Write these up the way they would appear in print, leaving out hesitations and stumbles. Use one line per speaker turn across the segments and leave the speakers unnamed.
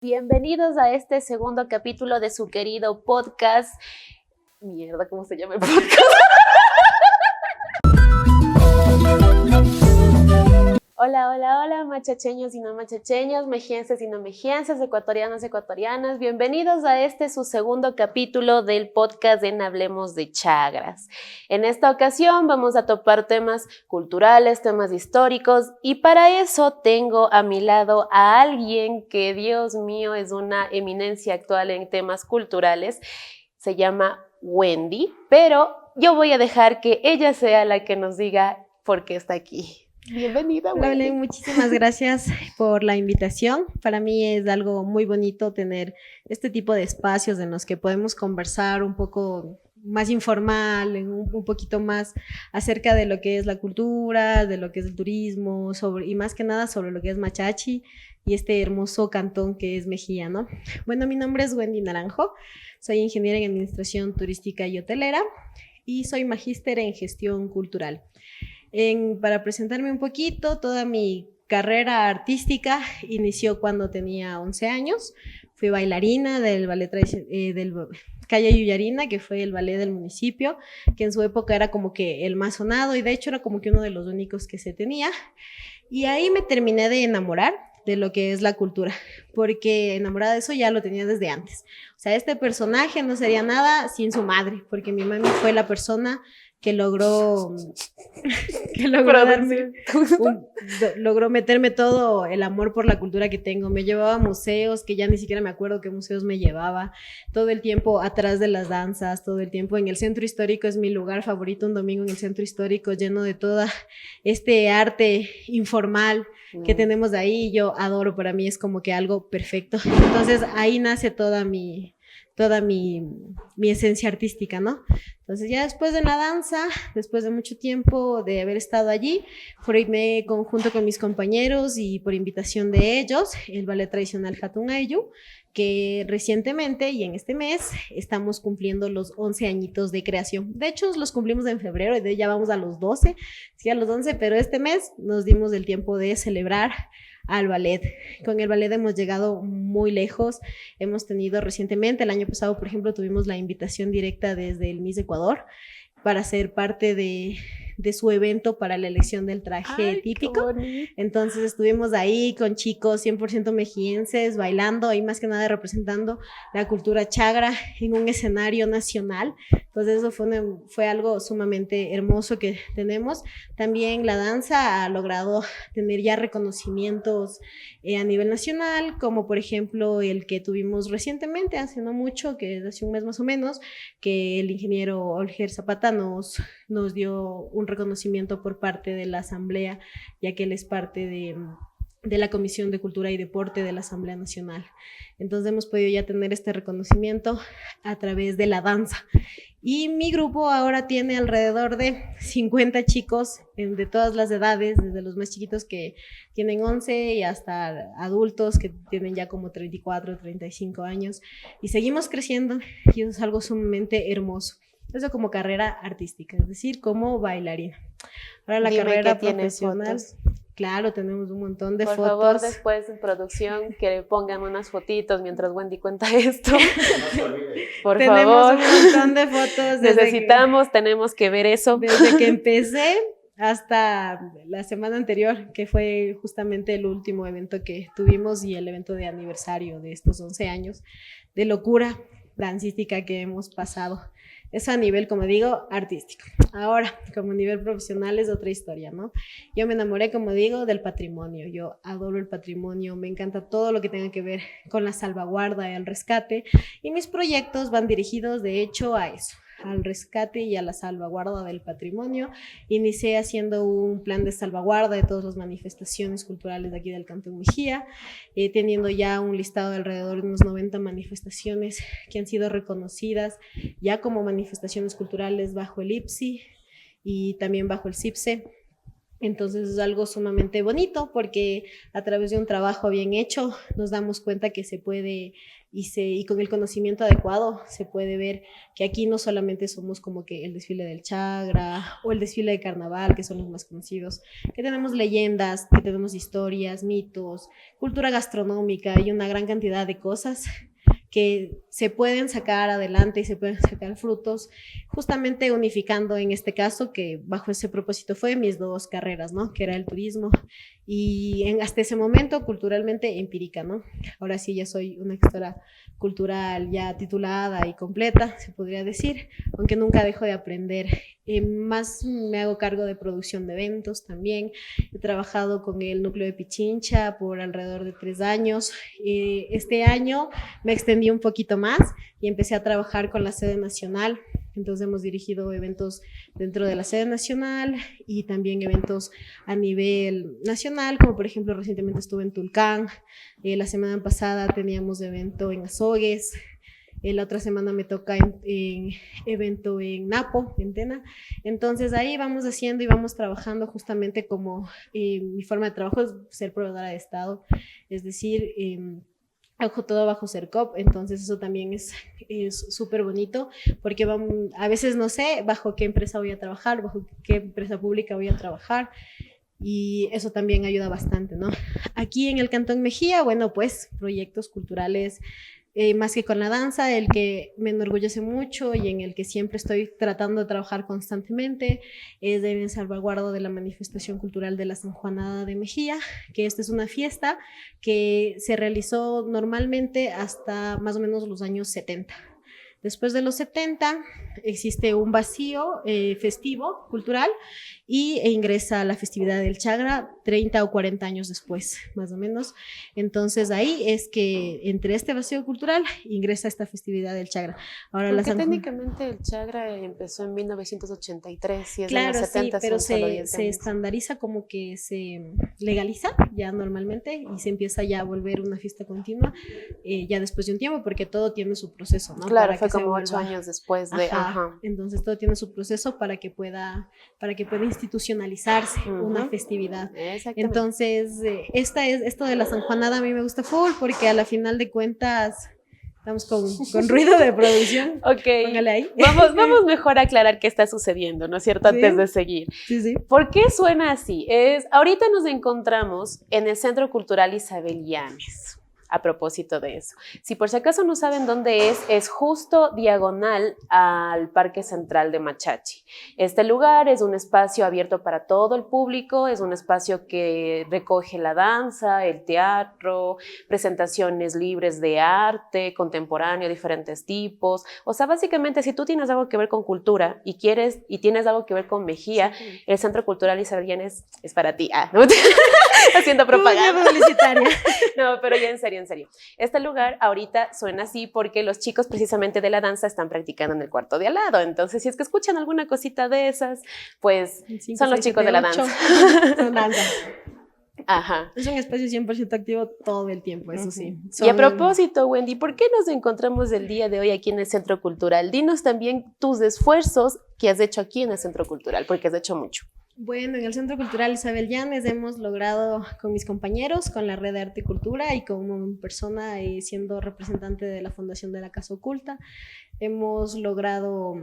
Bienvenidos a este segundo capítulo de su querido podcast. Mierda, ¿cómo se llama el podcast? Hola, machacheños y no machacheños, mejienses y no mejienses, ecuatorianos, ecuatorianas. Bienvenidos a este su segundo capítulo del podcast en Hablemos de Chagras. En esta ocasión vamos a topar temas culturales, temas históricos, y para eso tengo a mi lado a alguien que, Dios mío, es una eminencia actual en temas culturales. Se llama Wendy, pero yo voy a dejar que ella sea la que nos diga por qué está aquí. Bienvenida,
Hola,
Wendy.
Belén, muchísimas gracias por la invitación. Para mí es algo muy bonito tener este tipo de espacios en los que podemos conversar un poco más informal, un poquito más acerca de lo que es la cultura, de lo que es el turismo, y más que nada sobre lo que es Machachi y este hermoso cantón que es Mejía, ¿no? Bueno, mi nombre es Wendy Naranjo, soy ingeniera en Administración Turística y Hotelera y soy magíster en Gestión Cultural. Para presentarme un poquito, toda mi carrera artística inició cuando tenía 11 años. Fui bailarina del ballet del Calle Yuyarina, que fue el ballet del municipio, que en su época era como que el más sonado y de hecho era como que uno de los únicos que se tenía. Y ahí me terminé de enamorar de lo que es la cultura, porque enamorada de eso ya lo tenía desde antes. O sea, este personaje no sería nada sin su madre, porque mi mami fue la persona que logró logró meterme todo el amor por la cultura que tengo. Me llevaba a museos que ya ni siquiera me acuerdo qué museos me llevaba, todo el tiempo atrás de las danzas, todo el tiempo en el centro histórico. Es mi lugar favorito, un domingo en el centro histórico lleno de toda este arte informal que tenemos ahí. Yo adoro, para mí es como que algo perfecto. Entonces ahí nace toda mi esencia artística, ¿no? Entonces ya después de la danza, después de mucho tiempo de haber estado allí, formé junto con mis compañeros y por invitación de ellos el ballet tradicional Hatun Ayllu, que recientemente y en este mes estamos cumpliendo los 11 añitos de creación. De hecho, los cumplimos en febrero y ya vamos a los 12, sí, a los 11, pero este mes nos dimos el tiempo de celebrar al ballet. Con el ballet hemos llegado muy lejos. Hemos tenido recientemente, el año pasado, por ejemplo, tuvimos la invitación directa desde el Miss Ecuador para ser parte de su evento para la elección del traje típico. Entonces estuvimos ahí con chicos 100% mejienses, bailando y más que nada representando la cultura chagra en un escenario nacional. Entonces eso fue algo sumamente hermoso que tenemos. También la danza ha logrado tener ya reconocimientos a nivel nacional, como por ejemplo el que tuvimos recientemente, hace no mucho, que hace un mes más o menos, que el ingeniero Olger Zapata nos dio un reconocimiento por parte de la Asamblea, ya que él es parte de la Comisión de Cultura y Deporte de la Asamblea Nacional. Entonces hemos podido ya tener este reconocimiento a través de la danza. Y mi grupo ahora tiene alrededor de 50 chicos de todas las edades, desde los más chiquitos que tienen 11 y hasta adultos que tienen ya como 34, 35 años. Y seguimos creciendo y eso es algo sumamente hermoso. Eso como carrera artística, es decir, como bailarina. Ahora la carrera profesional, claro, tenemos un montón de fotos.
Por favor, después en producción que pongan unas fotitos mientras Wendy cuenta esto. Por favor.
Tenemos un montón de fotos.
Tenemos que ver eso.
Desde que empecé hasta la semana anterior, que fue justamente el último evento que tuvimos y el evento de aniversario de estos 11 años de locura dancística que hemos pasado. Eso a nivel, como digo, artístico. Ahora, como nivel profesional es otra historia, ¿no? Yo me enamoré, como digo, del patrimonio. Yo adoro el patrimonio, me encanta todo lo que tenga que ver con la salvaguarda y el rescate. Y mis proyectos van dirigidos, de hecho, a eso, al rescate y a la salvaguarda del patrimonio. Inicié haciendo un plan de salvaguarda de todas las manifestaciones culturales de aquí del Cantón Mejía, teniendo ya un listado de alrededor de unos 90 manifestaciones que han sido reconocidas ya como manifestaciones culturales bajo el IPSI y también bajo el CIPSE. Entonces es algo sumamente bonito porque a través de un trabajo bien hecho nos damos cuenta que se puede y con el conocimiento adecuado se puede ver que aquí no solamente somos como que el desfile del Chagra o el desfile de carnaval, que son los más conocidos, que tenemos leyendas, que tenemos historias, mitos, cultura gastronómica y una gran cantidad de cosas que se pueden sacar adelante y se pueden sacar frutos, justamente unificando en este caso, que bajo ese propósito fue mis dos carreras, ¿no? Que era el turismo y hasta ese momento culturalmente empírica, ¿no? Ahora sí ya soy una gestora cultural ya titulada y completa, se podría decir, aunque nunca dejo de aprender. Más me hago cargo de producción de eventos también. He trabajado con el núcleo de Pichincha por alrededor de 3 años. Este año me extendí un poquito más y empecé a trabajar con la sede nacional. Entonces hemos dirigido eventos dentro de la sede nacional y también eventos a nivel nacional, como por ejemplo recientemente estuve en Tulcán, la semana pasada teníamos evento en Azogues, la otra semana me toca en evento en Napo, en Tena. Entonces ahí vamos haciendo y vamos trabajando justamente como mi forma de trabajo es ser proveedora de Estado, es decir, hago todo bajo CERCOP, entonces eso también es súper bonito, porque a veces no sé bajo qué empresa voy a trabajar, bajo qué empresa pública voy a trabajar, y eso también ayuda bastante, ¿no? Aquí en el Cantón Mejía, bueno, pues proyectos culturales, más que con la danza, el que me enorgullece mucho y en el que siempre estoy tratando de trabajar constantemente es el salvaguardo de la manifestación cultural de la Sanjuanada de Mejía, que esta es una fiesta que se realizó normalmente hasta más o menos los años 70. Después de los 70 existe un vacío festivo, cultural, e ingresa la festividad del Chagra 30 o 40 años después, más o menos. Entonces ahí es que entre este vacío cultural ingresa esta festividad del Chagra.
Ahora, porque técnicamente el Chagra empezó en 1983 y es
claro,
de los 70,
sí, pero
se
estandariza como que se legaliza ya normalmente y se empieza ya a volver una fiesta continua ya después de un tiempo porque todo tiene su proceso, ¿no?
Claro, fue como 8 años después de...
Ajá. Entonces todo tiene su proceso para que pueda institucionalizarse una festividad. Entonces, esto de la Sanjuanada a mí me gusta full porque a la final de cuentas estamos con ruido de producción.
Ok.
Póngale ahí.
Vamos mejor a aclarar qué está sucediendo, ¿no es cierto?
¿Sí?
Antes de seguir.
Sí, sí.
¿Por qué suena así? Ahorita nos encontramos en el Centro Cultural Isabel Llanes. A propósito de eso. Si por si acaso no saben dónde es justo diagonal al Parque Central de Machachi. Este lugar es un espacio abierto para todo el público, es un espacio que recoge la danza, el teatro, presentaciones libres de arte, contemporáneo, diferentes tipos. O sea, básicamente, si tú tienes algo que ver con cultura y tienes algo que ver con Mejía, sí, el Centro Cultural Isabel Llanes es para ti. ¿No? Haciendo propaganda. No, pero ya en serio. Este lugar ahorita suena así porque los chicos precisamente de la danza están practicando en el cuarto de al lado. Entonces, si es que escuchan alguna cosita de esas, pues 5, son 6, los chicos 7, de la danza.
Son danza.
Ajá.
Es un espacio 100% activo todo el tiempo, eso sí.
Y a propósito, Wendy, ¿por qué nos encontramos el día de hoy aquí en el Centro Cultural? Dinos también tus esfuerzos que has hecho aquí en el Centro Cultural, porque has hecho mucho.
Bueno, en el Centro Cultural Isabel Llanes hemos logrado con mis compañeros, con la Red de Arte y Cultura y como persona siendo representante de la Fundación de la Casa Oculta, hemos logrado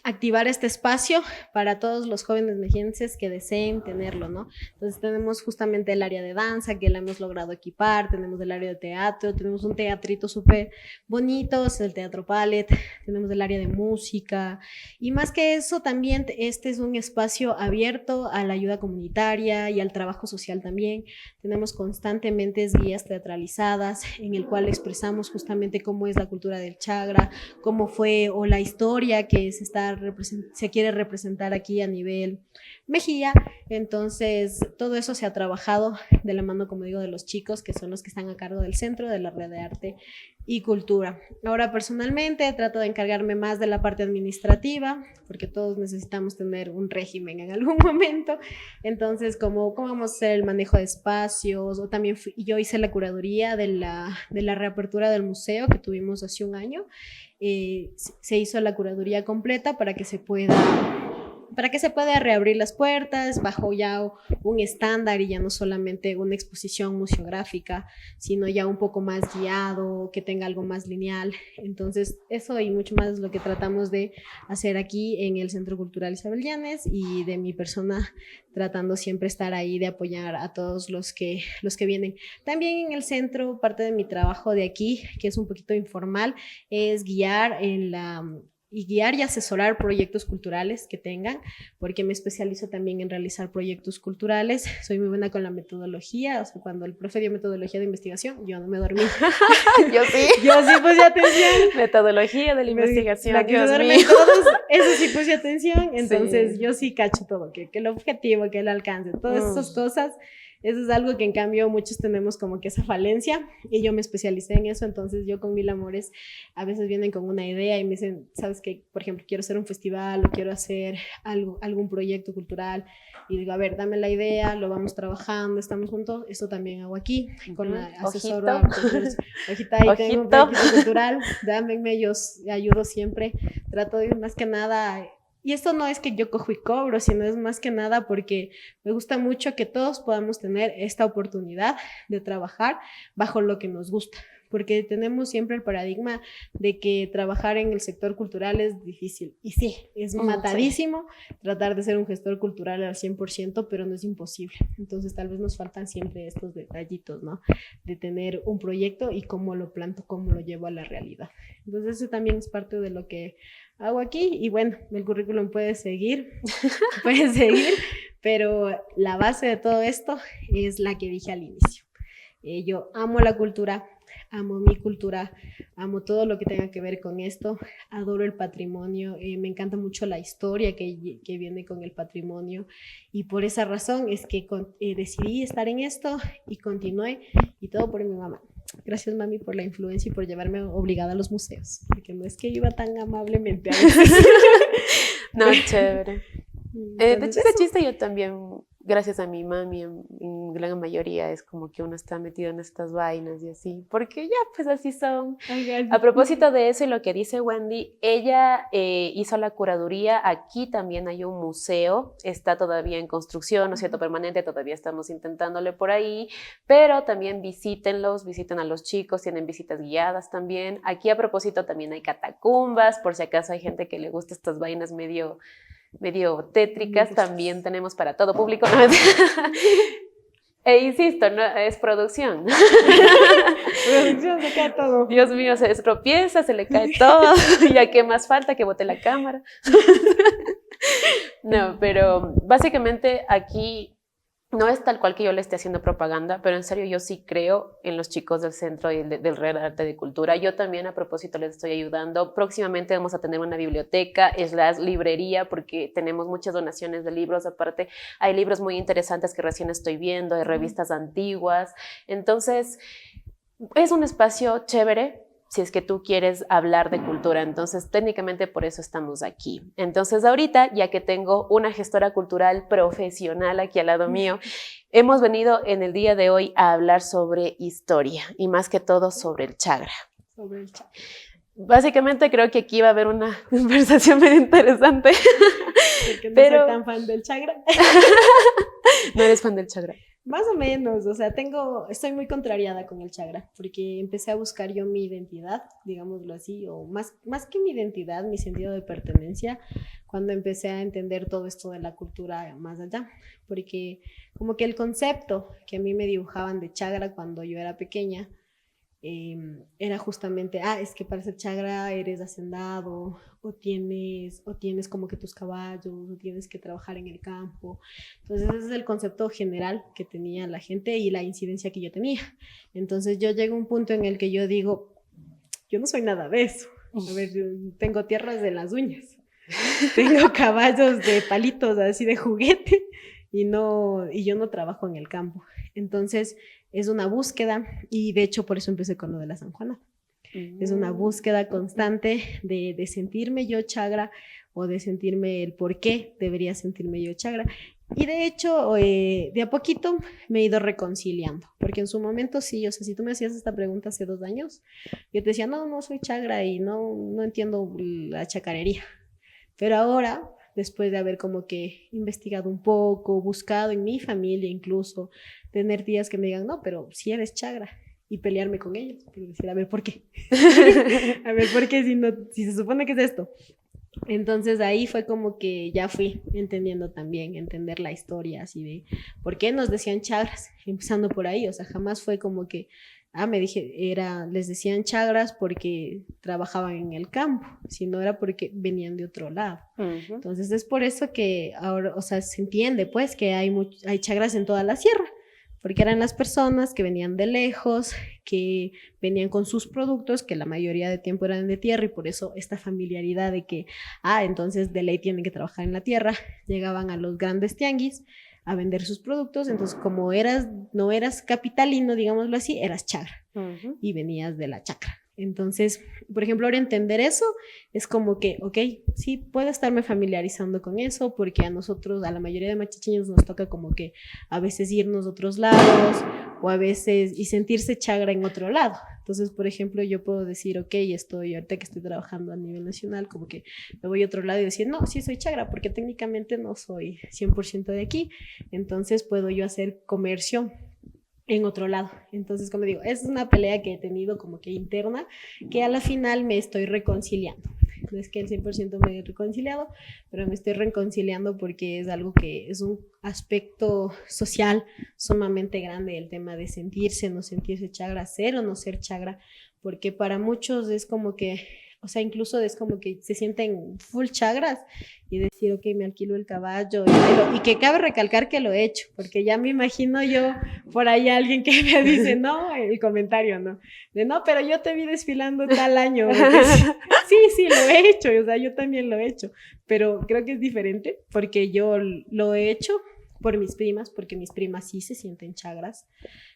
activar este espacio para todos los jóvenes mexienses que deseen tenerlo, ¿no? Entonces tenemos justamente el área de danza que la hemos logrado equipar, tenemos el área de teatro, tenemos un teatrito súper bonito, es el Teatro Palette, tenemos el área de música y más que eso también este es un espacio abierto a la ayuda comunitaria y al trabajo social también. Tenemos constantemente guías teatralizadas en el cual expresamos justamente cómo es la cultura del Chagra, cómo fue o la historia que se quiere representar aquí a nivel Mejía. Entonces todo eso se ha trabajado de la mano, como digo, de los chicos que son los que están a cargo del centro, de la Red de Arte y Cultura. Ahora personalmente trato de encargarme más de la parte administrativa porque todos necesitamos tener un régimen en algún momento. Entonces cómo vamos a hacer el manejo de espacios, o también yo hice la curaduría de la reapertura del museo que tuvimos hace un año. Se hizo la curaduría completa para que se pueda para que se pueda reabrir las puertas bajo ya un estándar y ya no solamente una exposición museográfica, sino ya un poco más guiado, que tenga algo más lineal. Entonces, eso y mucho más es lo que tratamos de hacer aquí en el Centro Cultural Isabel Llanes, y de mi persona tratando siempre estar ahí de apoyar a todos los que vienen. También en el centro, parte de mi trabajo de aquí, que es un poquito informal, es guiar y asesorar proyectos culturales que tengan, porque me especializo también en realizar proyectos culturales. Soy muy buena con la metodología, o sea, cuando el profe dio metodología de investigación, yo no me dormí.
Yo sí.
Yo sí puse atención.
Metodología de la investigación,
La que
Dios
se
mío.
todos, eso sí puse atención, entonces
Sí.
yo sí cacho todo, que el objetivo, que el alcance, todas esas cosas. Eso es algo que en cambio muchos tenemos como que esa falencia, y yo me especialicé en eso. Entonces yo con Mil Amores a veces vienen con una idea y me dicen, sabes que, por ejemplo, quiero hacer un festival o quiero hacer algún proyecto cultural, y digo, a ver, dame la idea, lo vamos trabajando, estamos juntos. Esto también hago aquí con la asesora. Ojita, ahí tengo un proyecto cultural, dámenme, yo ayudo siempre, trato de más que nada. Y esto no es que yo cojo y cobro, sino es más que nada porque me gusta mucho que todos podamos tener esta oportunidad de trabajar bajo lo que nos gusta, porque tenemos siempre el paradigma de que trabajar en el sector cultural es difícil. Y sí, es matadísimo tratar de ser un gestor cultural al 100%, pero no es imposible. Entonces tal vez nos faltan siempre estos detallitos, ¿no? De tener un proyecto y cómo lo planto, cómo lo llevo a la realidad. Entonces eso también es parte de lo que hago aquí. Y bueno, el currículum puede seguir, pero la base de todo esto es la que dije al inicio. Yo amo la cultura, amo mi cultura, amo todo lo que tenga que ver con esto, adoro el patrimonio, me encanta mucho la historia que viene con el patrimonio, y por esa razón es que decidí estar en esto y continué, y todo por mi mamá. Gracias, mami, por la influencia y por llevarme obligada a los museos, porque no es que iba tan amablemente a veces.
No, chévere. De hecho, ese chiste yo también, gracias a mi mami, en gran mayoría es como que uno está metido en estas vainas y así, porque ya, pues así son. A propósito de eso y lo que dice Wendy, ella hizo la curaduría. Aquí también hay un museo, está todavía en construcción, ¿no es cierto?, permanente, todavía estamos intentándole por ahí, pero también visítenlos, visiten a los chicos, tienen visitas guiadas también. Aquí a propósito también hay catacumbas, por si acaso hay gente que le gusta estas vainas medio tétricas, también tenemos para todo público. ¿No? E insisto, no, es producción.
Producción, se cae todo.
Dios mío, se destropieza, se le cae todo. Ya qué más falta, que bote la cámara. No, pero básicamente aquí no es tal cual que yo le esté haciendo propaganda, pero en serio yo sí creo en los chicos del centro y del Real Arte de Cultura. Yo también a propósito les estoy ayudando. Próximamente vamos a tener una biblioteca, es la librería, porque tenemos muchas donaciones de libros. Aparte hay libros muy interesantes que recién estoy viendo, hay revistas antiguas. Entonces es un espacio chévere si es que tú quieres hablar de cultura. Entonces, técnicamente por eso estamos aquí. Entonces, ahorita, ya que tengo una gestora cultural profesional aquí al lado mío, hemos venido en el día de hoy a hablar sobre historia y más que todo sobre el Chagra.
Sobre el Chagra.
Básicamente creo que aquí va a haber una conversación muy interesante.
Porque no soy tan fan del Chagra.
¿No eres fan del Chagra?
Más o menos, o sea, estoy muy contrariada con el Chagra, porque empecé a buscar yo mi identidad, digámoslo así, o más que mi identidad, mi sentido de pertenencia, cuando empecé a entender todo esto de la cultura más allá, porque como que el concepto que a mí me dibujaban de Chagra cuando yo era pequeña, era justamente, es que para ser Chagra eres hacendado, o tienes como que tus caballos, o tienes que trabajar en el campo. Entonces ese es el concepto general que tenía la gente y la incidencia que yo tenía. Entonces yo llego a un punto en el que yo digo, yo no soy nada de eso. A ver, yo tengo tierras de las uñas, tengo caballos de palitos así de juguete, y yo no trabajo en el campo. Entonces es una búsqueda, y de hecho por eso empecé con lo de la San Juana. Es una búsqueda constante de sentirme yo Chagra, o de sentirme el por qué debería sentirme yo Chagra. Y de hecho, de a poquito me he ido reconciliando, porque en su momento sí, o sea, si tú me hacías esta pregunta hace 2 años, yo te decía, no soy Chagra y no entiendo la chacarería. Pero ahora después de haber como que investigado un poco, buscado en mi familia incluso, tener tías que me digan, no, pero si eres chagra, y pelearme con ellos, y decir, a ver, ¿por qué? A ver, ¿por qué si se supone que es esto? Entonces ahí fue como que ya fui entendiendo también, entender la historia así de por qué nos decían chagras, empezando por ahí, o sea, jamás fue como que, les decían chagras porque trabajaban en el campo, sino era porque venían de otro lado.
Uh-huh.
Entonces es por eso que ahora, o sea, se entiende pues que hay chagras en toda la sierra, porque eran las personas que venían de lejos, que venían con sus productos, que la mayoría de tiempo eran de tierra, y por eso esta familiaridad de que, entonces de ley tienen que trabajar en la tierra, llegaban a los grandes tianguis a vender sus productos, entonces como no eras capitalino, digámoslo así, eras chagra, uh-huh, y venías de la chacra. Entonces, por ejemplo, ahora entender eso es como que, ok, sí, puedo estarme familiarizando con eso, porque a nosotros, a la mayoría de machacheños nos toca como que a veces irnos a otros lados, o a veces, y sentirse chagra en otro lado. Entonces, por ejemplo, yo puedo decir, ok, ahorita que estoy trabajando a nivel nacional, como que me voy a otro lado y decir, no, sí soy chagra, porque técnicamente no soy 100% de aquí, entonces puedo yo hacer comercio en otro lado. Entonces, como digo, es una pelea que he tenido como que interna, que a la final me estoy reconciliando. No es que el 100% me he reconciliado, pero me estoy reconciliando porque es algo que es un aspecto social sumamente grande, el tema de sentirse, no sentirse chagra, ser o no ser chagra, porque para muchos es como que, o sea, incluso es como que se sienten full chagras y decir, ok, me alquilo el caballo, y que cabe recalcar que lo he hecho, porque ya me imagino yo por ahí alguien que me dice, no, el comentario, ¿no? De no, pero yo te vi desfilando tal año. Sí, lo he hecho, o sea, yo también lo he hecho, pero creo que es diferente, porque yo lo he hecho por mis primas, porque mis primas sí se sienten chagras,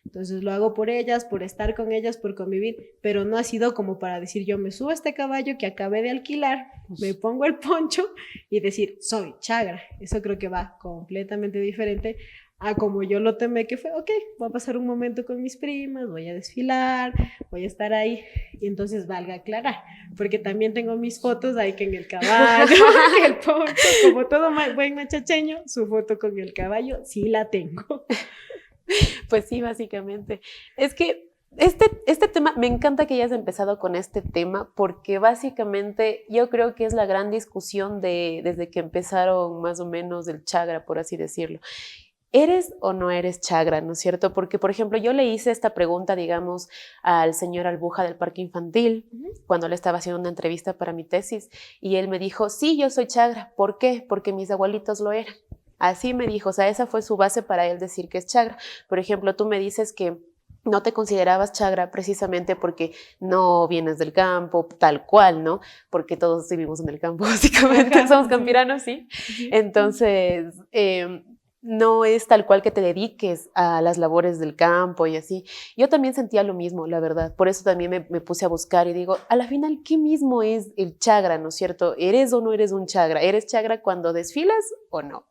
entonces lo hago por ellas, por estar con ellas, por convivir, pero no ha sido como para decir, yo me subo a este caballo que acabé de alquilar, me pongo el poncho y decir, soy chagra. Eso creo que va completamente diferente a como yo lo tomé, que fue, ok, voy a pasar un momento con mis primas, voy a desfilar, voy a estar ahí, y entonces valga aclarar, porque también tengo mis fotos ahí que en el caballo, en el poncho, como todo buen machacheño, su foto con el caballo sí la tengo.
Pues sí, básicamente. Es que este tema, me encanta que hayas empezado con este tema, porque básicamente yo creo que es la gran discusión desde que empezaron más o menos el chagra, por así decirlo. ¿Eres o no eres chagra, no es cierto? Porque, por ejemplo, yo le hice esta pregunta, digamos, al señor Albuja del Parque Infantil, cuando le estaba haciendo una entrevista para mi tesis, y él me dijo, sí, yo soy chagra. ¿Por qué? Porque mis abuelitos lo eran. Así me dijo, o sea, esa fue su base para él decir que es chagra. Por ejemplo, tú me dices que no te considerabas chagra precisamente porque no vienes del campo, tal cual, ¿no? Porque todos vivimos en el campo, básicamente, somos campiranos, ¿sí? Entonces, no es tal cual que te dediques a las labores del campo y así. Yo también sentía lo mismo, la verdad. Por eso también me puse a buscar y digo, a la final, ¿qué mismo es el chagra, no es cierto? ¿Eres o no eres un chagra? ¿Eres chagra cuando desfilas o no?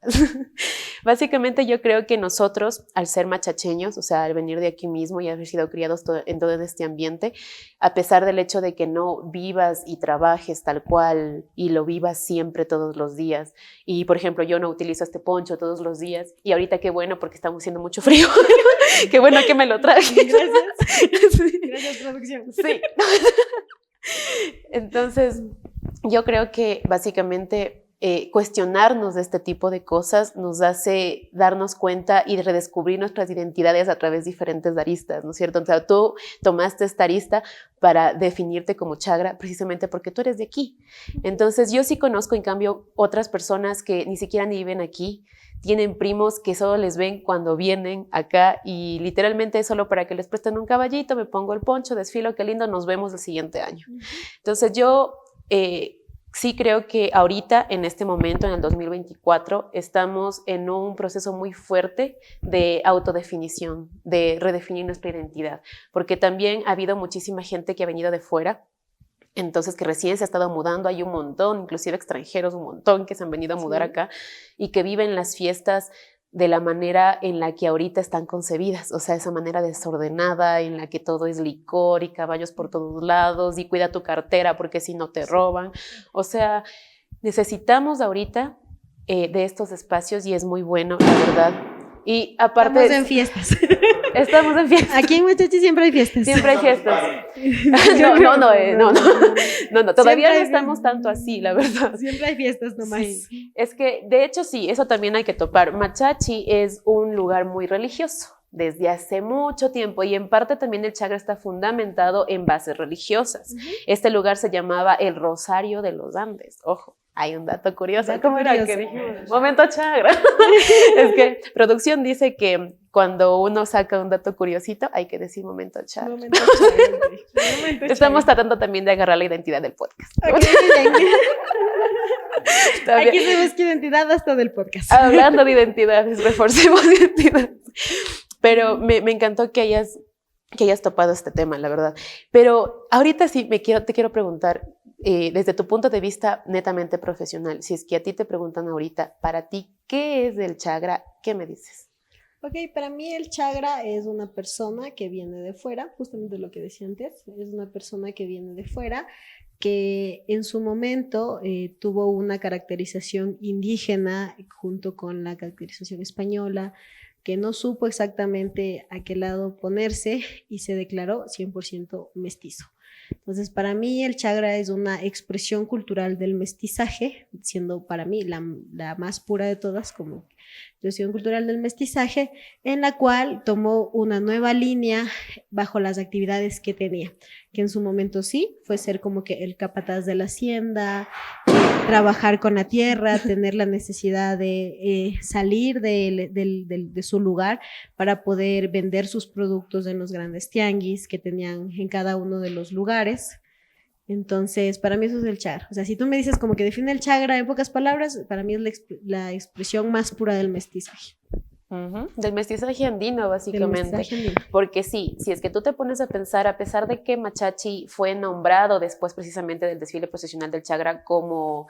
Básicamente yo creo que nosotros, al ser machacheños, o sea, al venir de aquí mismo y haber sido criados en todo este ambiente, a pesar del hecho de que no vivas y trabajes tal cual y lo vivas siempre todos los días, y por ejemplo yo no utilizo este poncho todos los días, y ahorita qué bueno porque estamos haciendo mucho frío, qué bueno que me lo traje.
Gracias. Sí. Gracias, producción.
Sí. Entonces yo creo que básicamente cuestionarnos de este tipo de cosas nos hace darnos cuenta y redescubrir nuestras identidades a través de diferentes aristas, ¿no es cierto? O sea, tú tomaste esta arista para definirte como chagra precisamente porque tú eres de aquí. Entonces yo sí conozco, en cambio, otras personas que ni siquiera ni viven aquí, tienen primos que solo les ven cuando vienen acá y literalmente es solo para que les presten un caballito, me pongo el poncho, desfilo, qué lindo, nos vemos el siguiente año. Entonces yo sí creo que ahorita, en este momento, en el 2024, estamos en un proceso muy fuerte de autodefinición, de redefinir nuestra identidad, porque también ha habido muchísima gente que ha venido de fuera, entonces que recién se ha estado mudando, hay un montón, inclusive extranjeros, un montón que se han venido a mudar acá y que viven las fiestas de la manera en la que ahorita están concebidas, o sea, esa manera desordenada en la que todo es licor y caballos por todos lados y cuida tu cartera porque si no te roban. O sea, necesitamos ahorita de estos espacios y es muy bueno, la verdad. Y aparte...
Estamos en fiestas.
Estamos en fiestas.
Aquí en Machachi siempre hay fiestas.
Siempre hay fiestas. No, todavía no estamos tanto así, la verdad.
Siempre hay fiestas nomás.
Sí. Es que, de hecho, sí, eso también hay que topar. Machachi es un lugar muy religioso desde hace mucho tiempo y en parte también el Chagra está fundamentado en bases religiosas. Este lugar se llamaba el Rosario de los Andes, ojo. Hay un dato curioso. ¿Cómo era que dijimos? Momento Chagra. Es que producción dice que cuando uno saca un dato curiosito hay que decir momento Chagra. Momento Chagra. Estamos tratando también de agarrar la identidad del podcast.
Okay, aquí se busca identidad hasta del podcast.
Hablando de identidades, reforcemos identidades. Pero me encantó que hayas topado este tema, la verdad. Pero ahorita sí te quiero preguntar, desde tu punto de vista netamente profesional, si es que a ti te preguntan ahorita, para ti, ¿qué es el Chagra? ¿Qué me dices?
Ok, para mí el Chagra es una persona que viene de fuera, justamente lo que decía antes, es una persona que viene de fuera, que en su momento tuvo una caracterización indígena junto con la caracterización española, que no supo exactamente a qué lado ponerse y se declaró 100% mestizo. Entonces, para mí el Chagra es una expresión cultural del mestizaje, siendo para mí la más pura de todas, como expresión cultural del mestizaje, en la cual tomó una nueva línea bajo las actividades que tenía, que en su momento sí, fue ser como que el capataz de la hacienda, trabajar con la tierra, tener la necesidad de salir de su lugar para poder vender sus productos en los grandes tianguis que tenían en cada uno de los lugares. Entonces, para mí eso es el Chagra. O sea, si tú me dices como que define el Chagra en pocas palabras, para mí es la expresión más pura del mestizaje.
Del mestizaje andino, básicamente. Mestizaje andino. Porque sí, si es que tú te pones a pensar, a pesar de que Machachi fue nombrado después precisamente del desfile procesional del Chagra como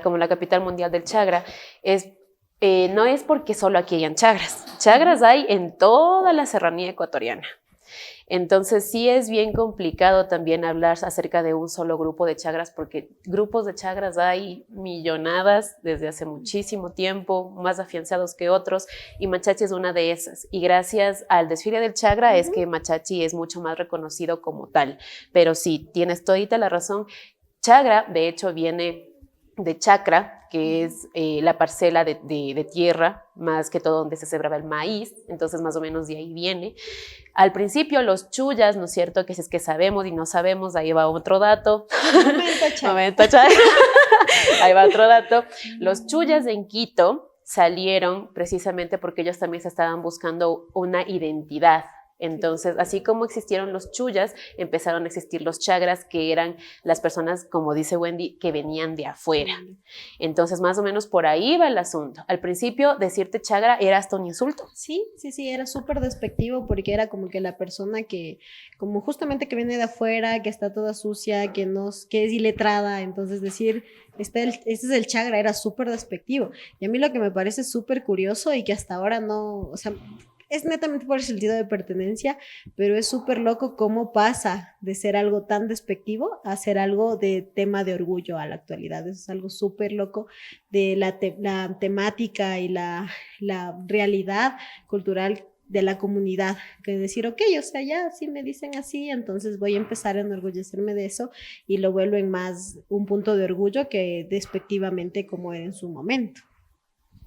como la capital mundial del Chagra, no es porque solo aquí hayan Chagras. Chagras hay en toda la serranía ecuatoriana. Entonces sí es bien complicado también hablar acerca de un solo grupo de Chagras, porque grupos de Chagras hay millonadas desde hace muchísimo tiempo, más afianzados que otros, y Machachi es una de esas. Y gracias al desfile del Chagra es que Machachi es mucho más reconocido como tal. Pero sí, tienes todita la razón. Chagra, de hecho, viene de chacra, que es la parcela de tierra, más que todo donde se sembraba el maíz, entonces más o menos de ahí viene. Al principio los chullas, ¿no es cierto? Que si es que sabemos y no sabemos, ahí va otro dato. Momento, ahí va otro dato. Los chullas en Quito salieron precisamente porque ellos también se estaban buscando una identidad. Entonces, así como existieron los chullas, empezaron a existir los chagras, que eran las personas, como dice Wendy, que venían de afuera. Entonces, más o menos por ahí va el asunto. Al principio, decirte chagra era hasta un insulto.
Sí, era súper despectivo porque era como que la persona que, como justamente que viene de afuera, que está toda sucia, que es iletrada, entonces decir, este es el chagra, era súper despectivo. Y a mí lo que me parece súper curioso y que hasta ahora no, o sea, es netamente por el sentido de pertenencia, pero es súper loco cómo pasa de ser algo tan despectivo a ser algo de tema de orgullo a la actualidad. Eso es algo súper loco de la temática y la realidad cultural de la comunidad, que decir, ok, o sea, ya si me dicen así, entonces voy a empezar a enorgullecerme de eso y lo vuelvo en más un punto de orgullo que despectivamente como era en su momento.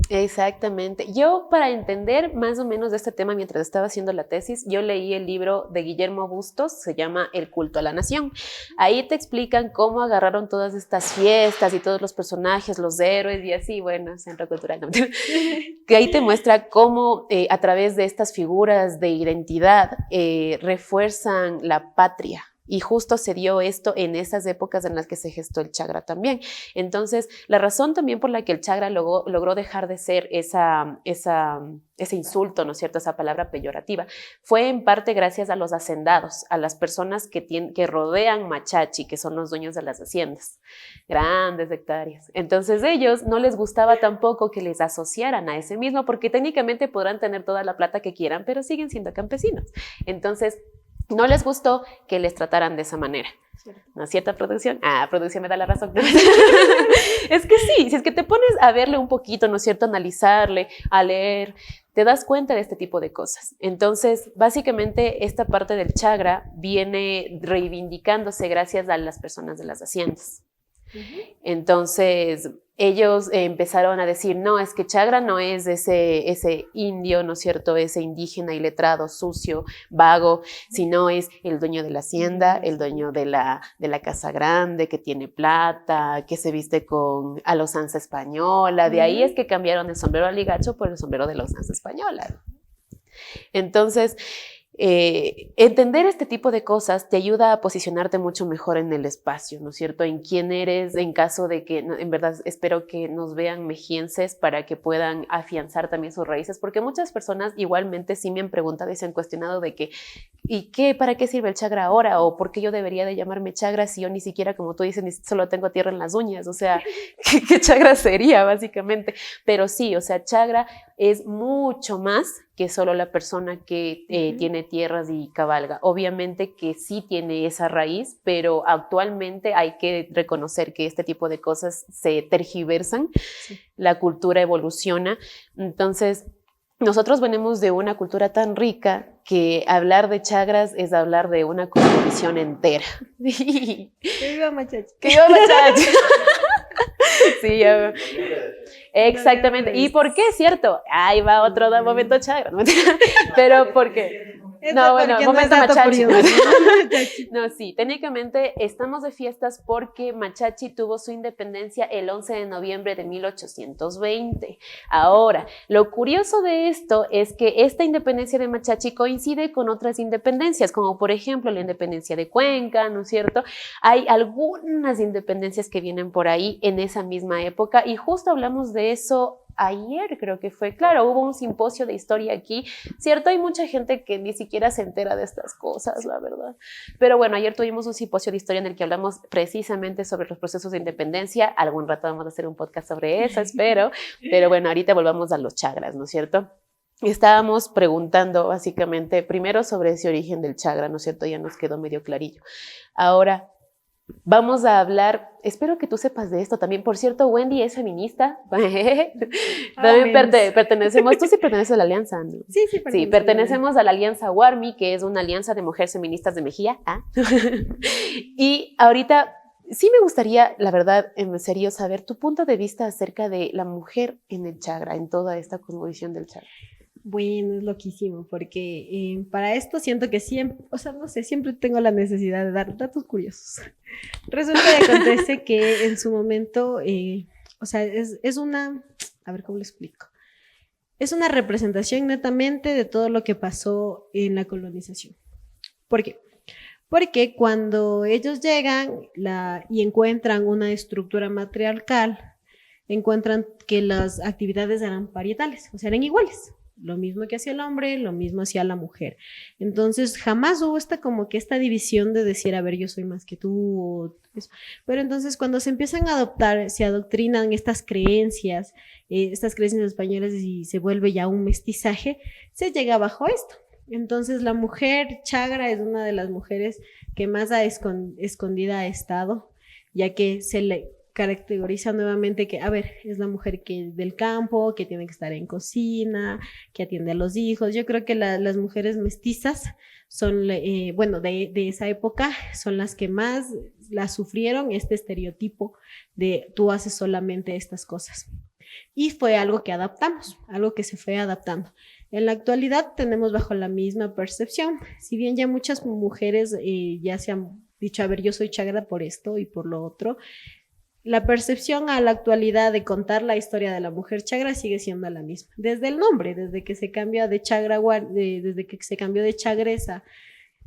Exactamente. Yo, para entender más o menos de este tema mientras estaba haciendo la tesis, yo leí el libro de Guillermo Bustos, se llama El culto a la nación. Ahí te explican cómo agarraron todas estas fiestas y todos los personajes, los héroes y así, bueno, centro cultural, ¿no? Que ahí te muestra cómo a través de estas figuras de identidad refuerzan la patria. Y justo se dio esto en esas épocas en las que se gestó el chagra también. Entonces, la razón también por la que el chagra logró dejar de ser ese insulto, ¿no es cierto?, esa palabra peyorativa, fue en parte gracias a los hacendados, a las personas que rodean Machachi, que son los dueños de las haciendas, grandes hectáreas. Entonces, ellos no les gustaba tampoco que les asociaran a ese mismo, porque técnicamente podrán tener toda la plata que quieran, pero siguen siendo campesinos. Entonces, no les gustó que les trataran de esa manera. ¿No es cierta, producción? Producción me da la razón. Es que sí, si es que te pones a verle un poquito, ¿no es cierto? Analizarle, a leer, te das cuenta de este tipo de cosas. Entonces, básicamente, esta parte del chagra viene reivindicándose gracias a las personas de las haciendas. Entonces, ellos empezaron a decir, no, es que chagra no es ese indio, ¿no es cierto?, ese indígena iletrado, sucio, vago, sino es el dueño de la hacienda, el dueño de la casa grande, que tiene plata, que se viste con a la usanza española. De ahí es que cambiaron el sombrero aligacho por el sombrero de la usanza española. Entonces, entender este tipo de cosas te ayuda a posicionarte mucho mejor en el espacio, ¿no es cierto? En quién eres, en caso de que, en verdad, espero que nos vean mejienses para que puedan afianzar también sus raíces, porque muchas personas igualmente sí me han preguntado y se han cuestionado de que, ¿y qué? ¿Para qué sirve el chagra ahora? ¿O por qué yo debería de llamarme chagra si yo ni siquiera, como tú dices, ni solo tengo tierra en las uñas? O sea, ¿qué chagra sería, básicamente? Pero sí, o sea, chagra es mucho más que solo la persona que tiene tierras y cabalga. Obviamente que sí tiene esa raíz, pero actualmente hay que reconocer que este tipo de cosas se tergiversan, la cultura evoluciona. Entonces, nosotros venimos de una cultura tan rica que hablar de chagras es hablar de una cosmovisión entera.
¡Que viva Machachi!
¡Que viva Machachi! Sí, exactamente. ¿Y por qué? Cierto. Ahí va otro momento chagra. Pero ¿por qué? No, bueno, momento Machachi. No, sí, técnicamente estamos de fiestas porque Machachi tuvo su independencia el 11 de noviembre de 1820. Ahora, lo curioso de esto es que esta independencia de Machachi coincide con otras independencias, como por ejemplo la independencia de Cuenca, ¿no es cierto? Hay algunas independencias que vienen por ahí en esa misma época y justo hablamos de eso ayer, creo que fue. Claro, hubo un simposio de historia aquí, ¿cierto? Hay mucha gente que ni siquiera se entera de estas cosas, la verdad. Pero bueno, ayer tuvimos un simposio de historia en el que hablamos precisamente sobre los procesos de independencia. Algún rato vamos a hacer un podcast sobre eso, espero. Pero bueno, ahorita volvamos a los chagras, ¿no es cierto? Estábamos preguntando básicamente primero sobre ese origen del chagra, ¿no es cierto? Ya nos quedó medio clarillo. Ahora, vamos a hablar, espero que tú sepas de esto también. Por cierto, Wendy es feminista. También pertenecemos, tú sí perteneces a la alianza, ¿no?
Sí,
pertenecemos a la alianza WARMI, que es una alianza de mujeres feministas de Mejía. Y ahorita sí me gustaría, la verdad, en serio, saber tu punto de vista acerca de la mujer en el chagra, en toda esta cosmovisión del chagra.
Bueno, es loquísimo, porque para esto siento que siempre, o sea, no sé, siempre tengo la necesidad de dar datos curiosos. Resulta que acontece que en su momento, o sea, es una, a ver cómo lo explico, es una representación netamente de todo lo que pasó en la colonización. ¿Por qué? Porque cuando ellos llegan y encuentran una estructura matriarcal, encuentran que las actividades eran parietales, o sea, eran iguales. Lo mismo que hacía el hombre, lo mismo hacía la mujer. Entonces, jamás hubo esta división de decir, a ver, yo soy más que tú. Pero entonces, cuando se empiezan a adoptar, se adoctrinan estas creencias españolas y se vuelve ya un mestizaje, se llega bajo esto. Entonces, la mujer chagra es una de las mujeres que más escondida ha estado, ya que se le caracteriza nuevamente que, a ver, es la mujer que es del campo, que tiene que estar en cocina, que atiende a los hijos. Yo creo que las mujeres mestizas son, bueno, de esa época, son las que más las sufrieron este estereotipo de tú haces solamente estas cosas. Y fue algo que adaptamos, algo que se fue adaptando. En la actualidad tenemos bajo la misma percepción, si bien ya muchas mujeres ya se han dicho, a ver, yo soy chagra por esto y por lo otro, la percepción a la actualidad de contar la historia de la mujer chagra sigue siendo la misma. Desde el nombre, desde que se cambió de chagresa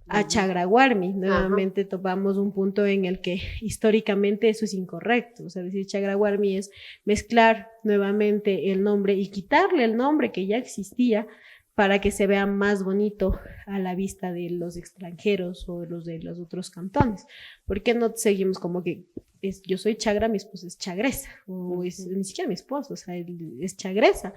a chagraguarmi, nuevamente topamos un punto en el que históricamente eso es incorrecto. O sea, decir chagraguarmi es mezclar nuevamente el nombre y quitarle el nombre que ya existía para que se vea más bonito a la vista de los extranjeros o los de los otros cantones. ¿Por qué no seguimos como que yo soy chagra, mi esposo es chagresa? O ni siquiera mi esposo, o sea, es chagresa.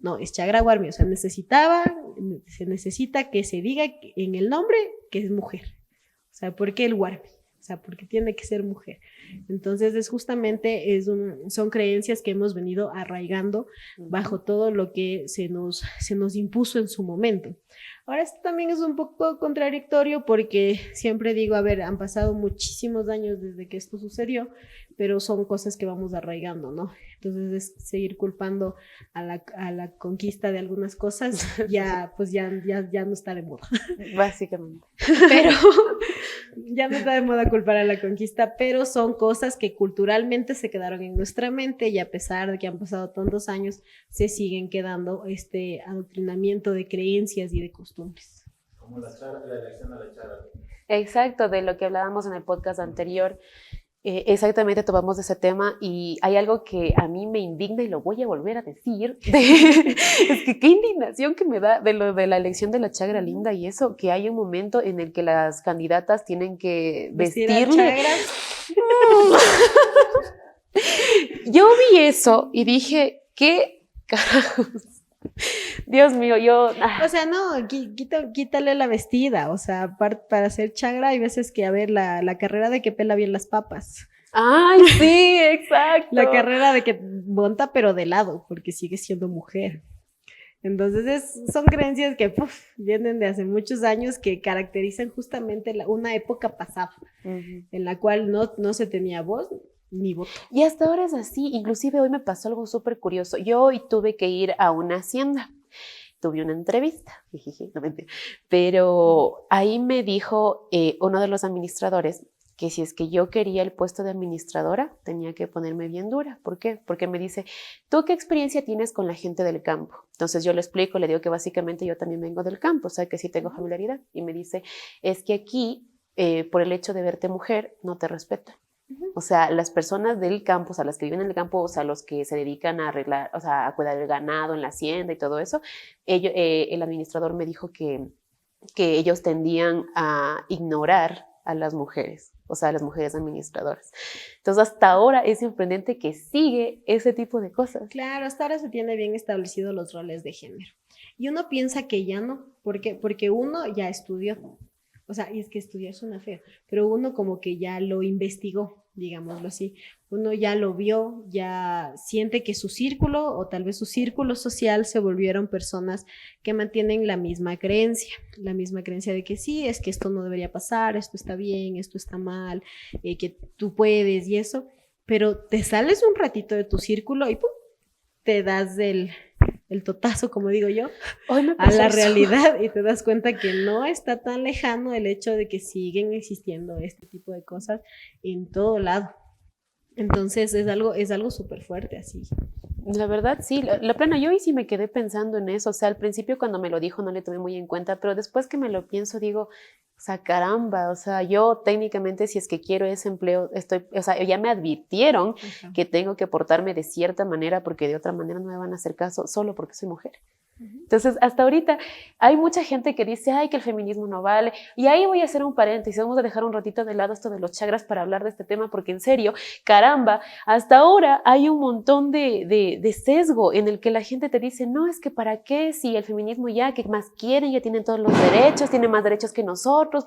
No, es chagraguarmi, o sea, se necesita que se diga en el nombre que es mujer. O sea, ¿por qué el guarmi? o sea, porque tiene que ser mujer. Entonces son creencias que hemos venido arraigando bajo todo lo que se nos impuso en su momento. Ahora esto también es un poco contradictorio porque siempre digo, a ver, han pasado muchísimos años desde que esto sucedió, pero son cosas que vamos arraigando, ¿no? Entonces es seguir culpando a la conquista de algunas cosas, ya no está de moda.
Básicamente.
Pero ya no está de moda culpar a la conquista, pero son cosas que culturalmente se quedaron en nuestra mente y a pesar de que han pasado tantos años, se siguen quedando este adoctrinamiento de creencias y de costumbres.
Como la elección a la chagra.
Exacto, de lo que hablábamos en el podcast anterior. Exactamente tomamos ese tema y hay algo que a mí me indigna y lo voy a volver a decir. Es que qué indignación que me da de lo de la elección de la chagra linda y eso, que hay un momento en el que las candidatas tienen que vestirle. Yo vi eso y dije, ¿qué carajos? Dios mío, yo...
O sea, no, quítale la vestida, o sea, para hacer chagra hay veces que, a ver, la carrera de que pela bien las papas.
Ay, sí, exacto.
La carrera de que monta pero de lado, porque sigue siendo mujer. Entonces son creencias que vienen de hace muchos años que caracterizan justamente una época pasada, en la cual no se tenía voz ni voto.
Y hasta ahora es así, inclusive hoy me pasó algo súper curioso. Yo hoy tuve que ir a una hacienda, tuve una entrevista, no mentira, pero ahí me dijo uno de los administradores que si es que yo quería el puesto de administradora, tenía que ponerme bien dura. ¿Por qué? Porque me dice, ¿tú qué experiencia tienes con la gente del campo? Entonces yo le explico, le digo que básicamente yo también vengo del campo, o sea que sí tengo familiaridad. Y me dice, es que aquí, por el hecho de verte mujer, no te respetan. O sea, las personas del campo, o sea, las que viven en el campo, o sea, los que se dedican a arreglar, o sea, a cuidar el ganado en la hacienda y todo eso, el administrador me dijo que ellos tendían a ignorar a las mujeres, o sea, a las mujeres administradoras. Entonces, hasta ahora es sorprendente que sigue ese tipo de cosas.
Claro, hasta ahora se tiene bien establecidos los roles de género. Y uno piensa que ya no, porque uno ya estudió. O sea, y es que estudiar suena feo, pero uno como que ya lo investigó, digámoslo así. Uno ya lo vio, ya siente que su círculo o tal vez su círculo social se volvieron personas que mantienen la misma creencia de que sí, es que esto no debería pasar, esto está bien, esto está mal, que tú puedes y eso, pero te sales un ratito de tu círculo y ¡pum!, te das el totazo, como digo yo, a la realidad y te das cuenta que no está tan lejano el hecho de que siguen existiendo este tipo de cosas en todo lado. Entonces es algo súper fuerte así.
La verdad, sí, la plena, yo hoy sí me quedé pensando en eso, o sea, al principio cuando me lo dijo no le tomé muy en cuenta, pero después que me lo pienso digo, o sea, caramba, o sea, yo técnicamente si es que quiero ese empleo, o sea, ya me advirtieron que tengo que portarme de cierta manera porque de otra manera no me van a hacer caso solo porque soy mujer. Entonces, hasta ahorita hay mucha gente que dice, ay, que el feminismo no vale. Y ahí voy a hacer un paréntesis, vamos a dejar un ratito de lado esto de los chagras para hablar de este tema, porque en serio, caramba, hasta ahora hay un montón de sesgo en el que la gente te dice, no, es que para qué, si el feminismo ya, que más quieren, ya tienen todos los derechos, tienen más derechos que nosotros.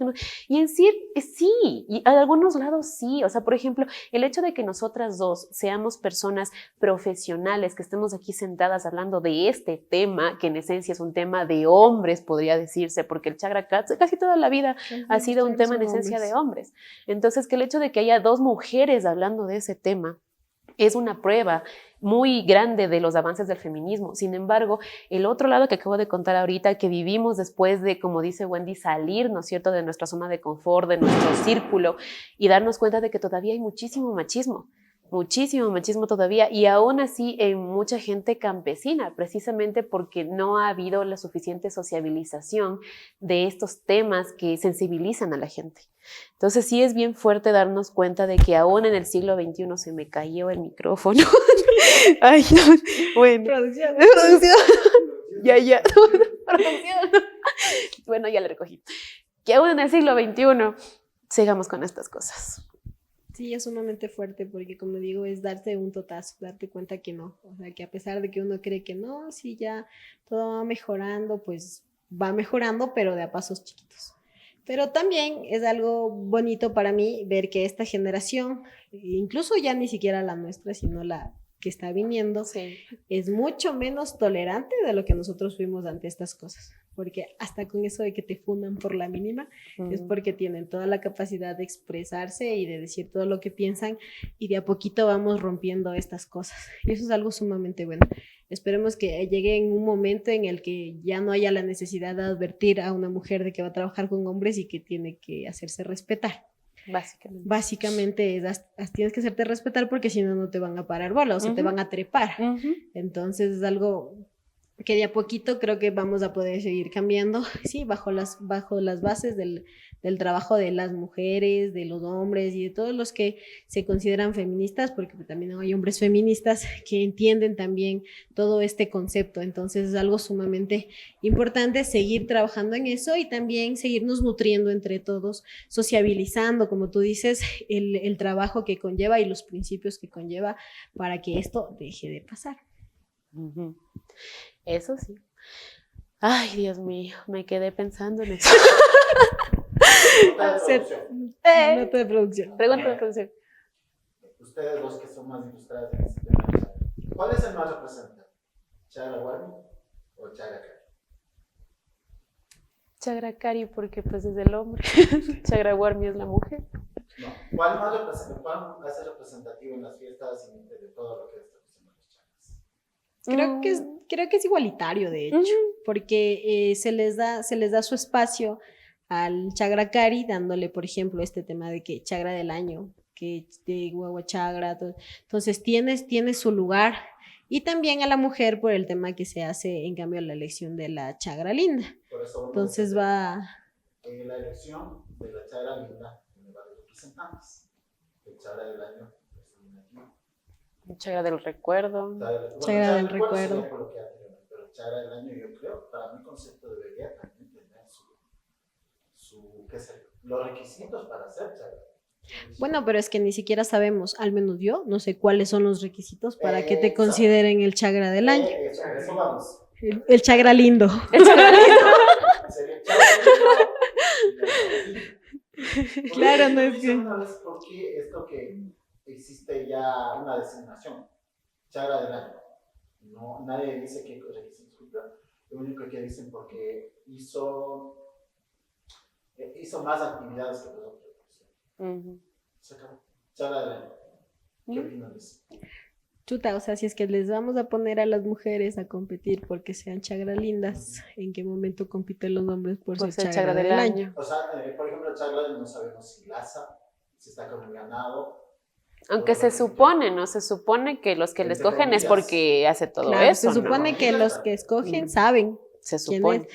Y en sí, sí, y a algunos lados sí. O sea, por ejemplo, el hecho de que nosotras dos seamos personas profesionales, que estemos aquí sentadas hablando de este tema, que en esencia es un tema de hombres, podría decirse, porque el chagra casi toda la vida ha sido un tema en esencia de hombres. Entonces, que el hecho de que haya dos mujeres hablando de ese tema es una prueba muy grande de los avances del feminismo. Sin embargo, el otro lado que acabo de contar ahorita, que vivimos después de, como dice Wendy, salir, ¿no es cierto?, de nuestra zona de confort, de nuestro círculo, y darnos cuenta de que todavía hay muchísimo machismo todavía, y aún así en mucha gente campesina, precisamente porque no ha habido la suficiente sociabilización de estos temas que sensibilizan a la gente. Entonces sí es bien fuerte darnos cuenta de que aún en el siglo XXI se me cayó el micrófono. Ay, no. Bueno. Producción. Ya. Producción. Bueno, ya la recogí. Que aún en el siglo XXI sigamos con estas cosas.
Sí, es sumamente fuerte porque, como digo, es darte un totazo, darte cuenta que no. O sea, que a pesar de que uno cree que no, sí, ya todo va mejorando, pues va mejorando, pero de a pasos chiquitos. Pero también es algo bonito para mí ver que esta generación, incluso ya ni siquiera la nuestra, sino la que está viniendo,
Sí.
es mucho menos tolerante de lo que nosotros fuimos ante estas cosas. Porque hasta con eso de que te fundan por la mínima, es porque tienen toda la capacidad de expresarse y de decir todo lo que piensan, y de a poquito vamos rompiendo estas cosas. Y eso es algo sumamente bueno. Esperemos que llegue en un momento en el que ya no haya la necesidad de advertir a una mujer de que va a trabajar con hombres y que tiene que hacerse respetar.
Básicamente.
Básicamente tienes que hacerte respetar, porque si no, no te van a parar bola, o sea, te van a trepar. Entonces es algo que de a poquito creo que vamos a poder seguir cambiando, sí, bajo las bases del trabajo de las mujeres, de los hombres y de todos los que se consideran feministas, porque también hay hombres feministas que entienden también todo este concepto. Entonces es algo sumamente importante seguir trabajando en eso, y también seguirnos nutriendo entre todos, sociabilizando, como tú dices, el trabajo que conlleva y los principios que conlleva para que esto deje de pasar.
Eso sí. Ay, Dios mío, me quedé pensando en eso.
Nota de producción.
Pregunta de producción.
Ustedes dos que son más ilustrados en este tema, ¿cuál es el más representante? ¿Chagra Warmi o Chagra Cari?
Chagra Cari, porque pues es el hombre. Chagra Warmi es la mujer.
No, ¿cuál más hace representativo en las fiestas y de todo lo que está haciendo los chagras?
Creo que es igualitario, de hecho, porque se les da su espacio al Chagra Cari, dándole, por ejemplo, este tema de que Chagra del año, que de Guagua Chagra, entonces tiene su lugar. Y también a la mujer por el tema que se hace, en cambio, la elección de la Chagra Linda.
Por eso
entonces va...
En la elección de la Chagra Linda tiene varios representantes. El Chagra del año es un aquí.
Chagra del recuerdo.
Chagra del recuerdo.
Pero Chagra del año, yo creo, para mi concepto debería también tener los requisitos para ser Chagra.
Bueno, pero es que ni siquiera sabemos, al menos yo, no sé cuáles son los requisitos para que te consideren el Chagra del año.
Eso vamos.
El Chagra lindo.
El Chagra lindo.
Sería Chagra lindo.
Claro, no es que...
¿Por qué esto que existe ya una designación? Chagra del año. No, nadie dice qué requisitos cumplió. Lo único que dicen porque hizo más actividades que los otros. Se acabó. Chagra del año. ¿Qué opinan de eso?
Chuta, o sea, si es que les vamos a poner a las mujeres a competir porque sean Chagra lindas, ¿en qué momento compiten los hombres por ser Chagra del año?
O sea, por ejemplo, Chagra no sabemos si Laza, si está con el ganado.
Aunque se supone, ¿no? Se supone que los que le escogen es porque hace todo
claro,
eso,
se supone, ¿no? Que los que escogen saben.
Se supone.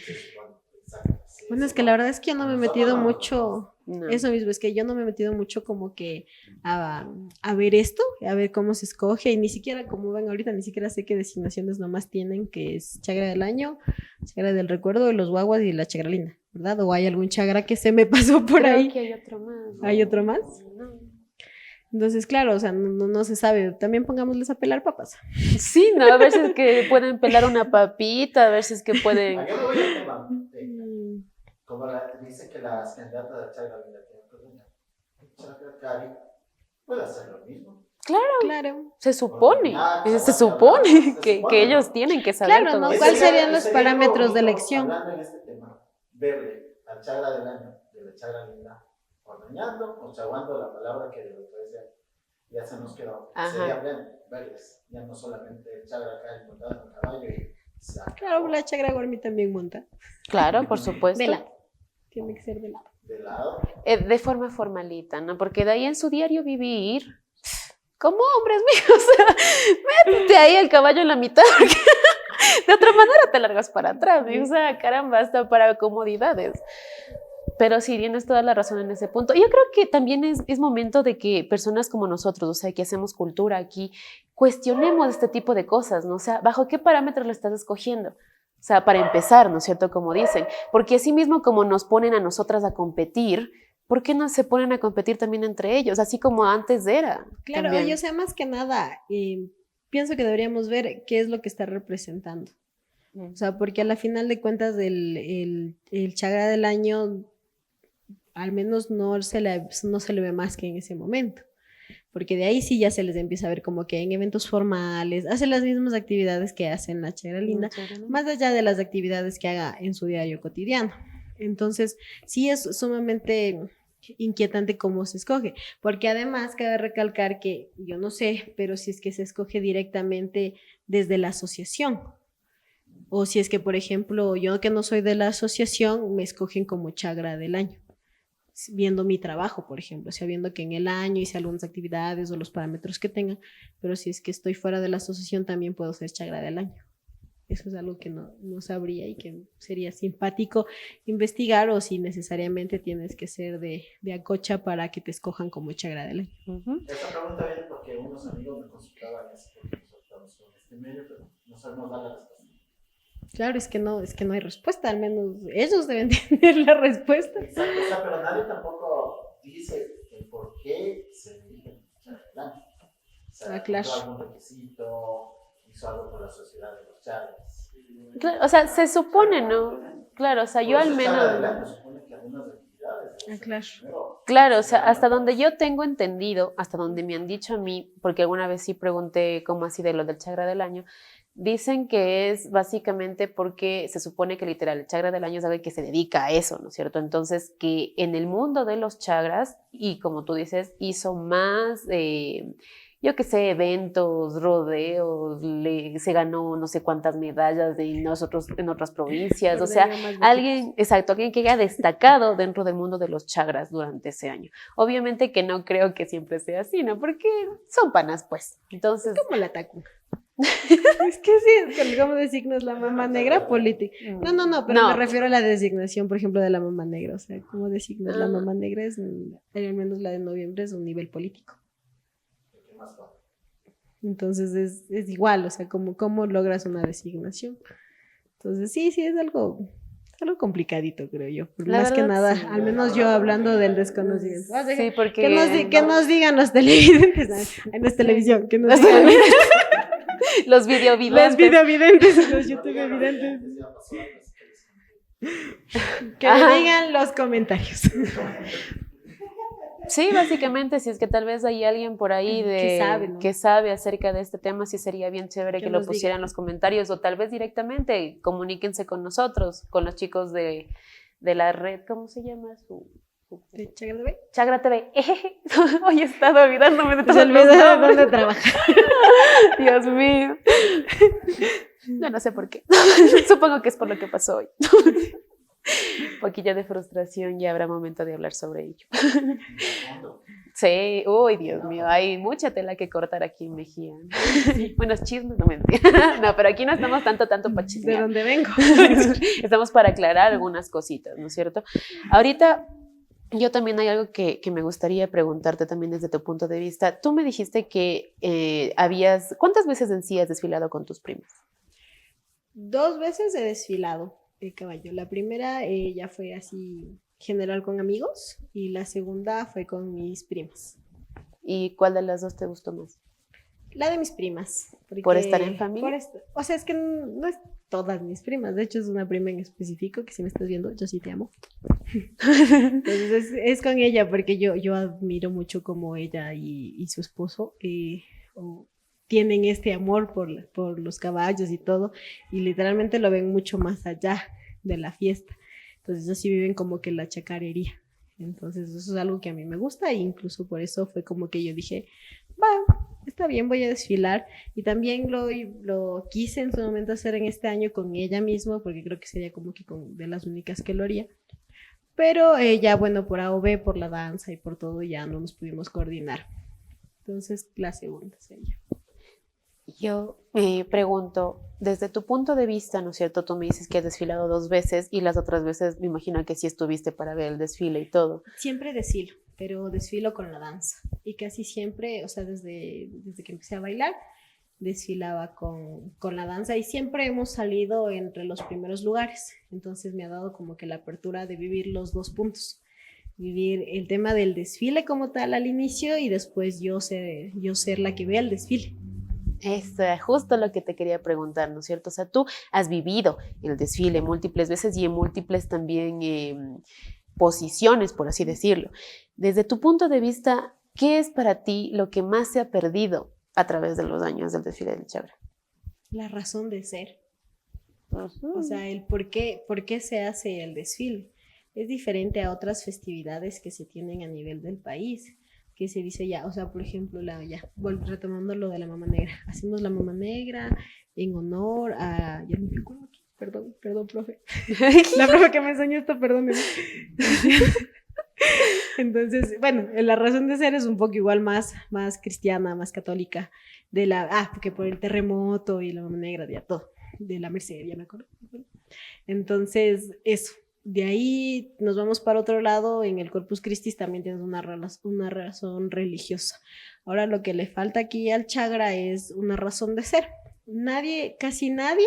Bueno, es que la verdad es que yo no me he metido mucho...
No.
Eso mismo, es que yo no me he metido mucho como que a ver esto, a ver cómo se escoge, y ni siquiera, como ven ahorita, ni siquiera sé qué designaciones nomás tienen, que es Chagra del año, Chagra del recuerdo, los guaguas y la Chagra linda, ¿verdad? ¿O hay algún Chagra que se me pasó por
Creo
ahí?
Que hay otro más.
¿Hay otro más?
No.
Entonces, claro, o sea, no se sabe. También pongámosles a pelar papas.
Sí, ¿no? A ver si es que pueden pelar una papita, a ver si es que pueden...
Yo no voy al tema. Como dice que las candidatas de Chagra Linda tienen Chagra Cari puede hacer lo mismo.
Claro.
Se supone que ellos tienen que saber.
Claro, ¿no? ¿Cuáles serían los parámetros de elección?
Hablando en este tema, verle al Chagra del año de la Chagra Linda, ordeñando o chaguando, la palabra que de la otra vez ya se nos quedó. Sería verles, ya no solamente el Chagra Cari montado en el caballo y
claro, la Chagra Warmi también monta.
Claro, por supuesto.
De lado. Tiene que ser de lado.
De lado.
De forma formalita, ¿no? Porque de ahí en su diario vivir, como hombres míos, o sea, métete ahí el caballo en la mitad, porque de otra manera te largas para atrás, ¿no? O sea, caramba, hasta para comodidades. Pero sí, tienes toda la razón en ese punto. Yo creo que también es momento de que personas como nosotros, o sea, que hacemos cultura aquí, cuestionemos este tipo de cosas, ¿no? O sea, ¿bajo qué parámetros lo estás escogiendo? O sea, para empezar, ¿no es cierto? Como dicen. Porque así mismo como nos ponen a nosotras a competir, ¿por qué no se ponen a competir también entre ellos? Así como antes era.
Claro, yo sé, más que nada, pienso que deberíamos ver qué es lo que está representando. O sea, porque a la final de cuentas el Chagra del año al menos no se le ve más que en ese momento. Porque de ahí sí ya se les empieza a ver como que en eventos formales, hace las mismas actividades que hace en la Chagra Linda, más allá de las actividades que haga en su diario cotidiano. Entonces, sí es sumamente inquietante cómo se escoge, porque además cabe recalcar que, yo no sé, pero si es que se escoge directamente desde la asociación, o si es que, por ejemplo, yo que no soy de la asociación, me escogen como Chagra del año, viendo mi trabajo, por ejemplo, o sea, viendo que en el año hice algunas actividades o los parámetros que tengan, pero si es que estoy fuera de la asociación también puedo ser Chagra del año. Eso es algo que no sabría y que sería simpático investigar, o si necesariamente tienes que ser de Acocha para que te escojan como Chagra del año.
Esta pregunta viene porque unos amigos me consultaban así porque nosotros estamos con este medio, pero no sabemos dar la respuesta.
Claro, es que no hay respuesta, al menos ellos deben tener la respuesta.
Exacto, o sea, pero nadie tampoco dice el por qué se eligen Chagra del año. O sea,
claro.
algún requisito, hizo algo por la sociedad de los Chagras.
Claro, o sea, se supone, ¿no? Claro, o sea, yo al
Chagra del
menos...
año supone que algunas actividades.
Claro.
Claro, o sea, hasta donde yo tengo entendido, hasta donde me han dicho a mí, porque alguna vez sí pregunté cómo así de lo del Chagra del año, dicen que es básicamente porque se supone que literal el Chagra del año es alguien que se dedica a eso, ¿no es cierto? Entonces, que en el mundo de los chagras, y como tú dices, hizo más, yo qué sé, eventos, rodeos, se ganó no sé cuántas medallas en otras provincias, o sea, alguien que haya destacado dentro del mundo de los chagras durante ese año. Obviamente que no creo que siempre sea así, ¿no? Porque son panas, pues. Entonces...
Es como la tacu. Es que sí, ¿cómo designas la mama negra? Política. No, pero me refiero a la designación, por ejemplo, de la mama negra. O sea, ¿cómo designas la mama negra? Al menos la de noviembre es un nivel político. Entonces es igual, o sea, ¿cómo logras una designación? Entonces sí, es algo complicadito, creo yo. Más que nada, sí, al menos yo hablando del desconocimiento. O sea, sí, porque... que nos digan los televidentes, en esta televisión, que nos digan...
Los videovidentes.
Los videovidentes, los YouTube evidentes. Que me digan los comentarios.
Sí, básicamente, si es que tal vez hay alguien por ahí que sabe acerca de este tema, sí sería bien chévere que lo pusiera en los comentarios, o tal vez directamente comuníquense con nosotros, con los chicos de la red, ¿cómo se llama?
¿De Chagra TV?
Chagra TV. Hoy he estado olvidándome de todo.
Se olvidó de dónde trabaja.
Dios mío. No sé por qué. Supongo que es por lo que pasó hoy. Un poquillo de frustración, ya habrá momento de hablar sobre ello. Sí, uy, Dios mío, hay mucha tela que cortar aquí en Mejía. Buenos chismes, no mentira. No, pero aquí no estamos tanto para chismear.
¿De dónde vengo?
Estamos para aclarar algunas cositas, ¿no es cierto? Ahorita, yo también hay algo que me gustaría preguntarte también desde tu punto de vista. Tú me dijiste que ¿cuántas veces en sí has desfilado con tus primas?
2 veces he desfilado de caballo. La primera ya fue así general con amigos, y la segunda fue con mis primas.
¿Y cuál de las dos te gustó más?
La de mis primas.
¿Por estar en familia?
O sea, es que no es todas mis primas. De hecho, es una prima en específico que, si me estás viendo, yo sí te amo. Entonces es con ella, porque yo admiro mucho cómo ella y su esposo tienen este amor por los caballos y todo, y literalmente lo ven mucho más allá de la fiesta. Entonces así viven como que la chacarería. Entonces eso es algo que a mí me gusta, e incluso por eso fue como que yo dije, está bien, voy a desfilar. Y también lo quise en su momento hacer en este año con ella misma, porque creo que sería como que de las únicas que lo haría. Pero ya, bueno, por AOB, por la danza y por todo, ya no nos pudimos coordinar. Entonces la segunda sería.
Yo me pregunto, desde tu punto de vista, ¿no es cierto? Tú me dices que has desfilado 2 veces, y las otras veces me imagino que sí estuviste para ver el desfile y todo.
Siempre desfilo, pero desfilo con la danza. Y casi siempre, o sea, desde que empecé a bailar, desfilaba con la danza, y siempre hemos salido entre los primeros lugares. Entonces me ha dado como que la apertura de vivir los 2 puntos. Vivir el tema del desfile como tal al inicio, y después yo ser la que vea el desfile.
Eso es justo lo que te quería preguntar, ¿no es cierto? O sea, tú has vivido el desfile múltiples veces, y en múltiples también posiciones, por así decirlo. Desde tu punto de vista, ¿qué es para ti lo que más se ha perdido a través de los años del desfile del Chagra?
La razón de ser. O sea, el por qué se hace el desfile. Es diferente a otras festividades que se tienen a nivel del país, que se dice ya, o sea, por ejemplo, retomando lo de la Mama Negra. Hacemos la Mama Negra en honor a... Ya me recuerdo aquí, perdón, profe. La profe que me enseñó esto, perdón. Entonces, bueno, la razón de ser es un poco igual más cristiana, más católica, porque por el terremoto y la Mama Negra, ya todo, de la Merced, ya me acuerdo. Entonces, eso. De ahí nos vamos para otro lado, en el Corpus Christi también tienes una razón religiosa. Ahora lo que le falta aquí al Chagra es una razón de ser. Casi nadie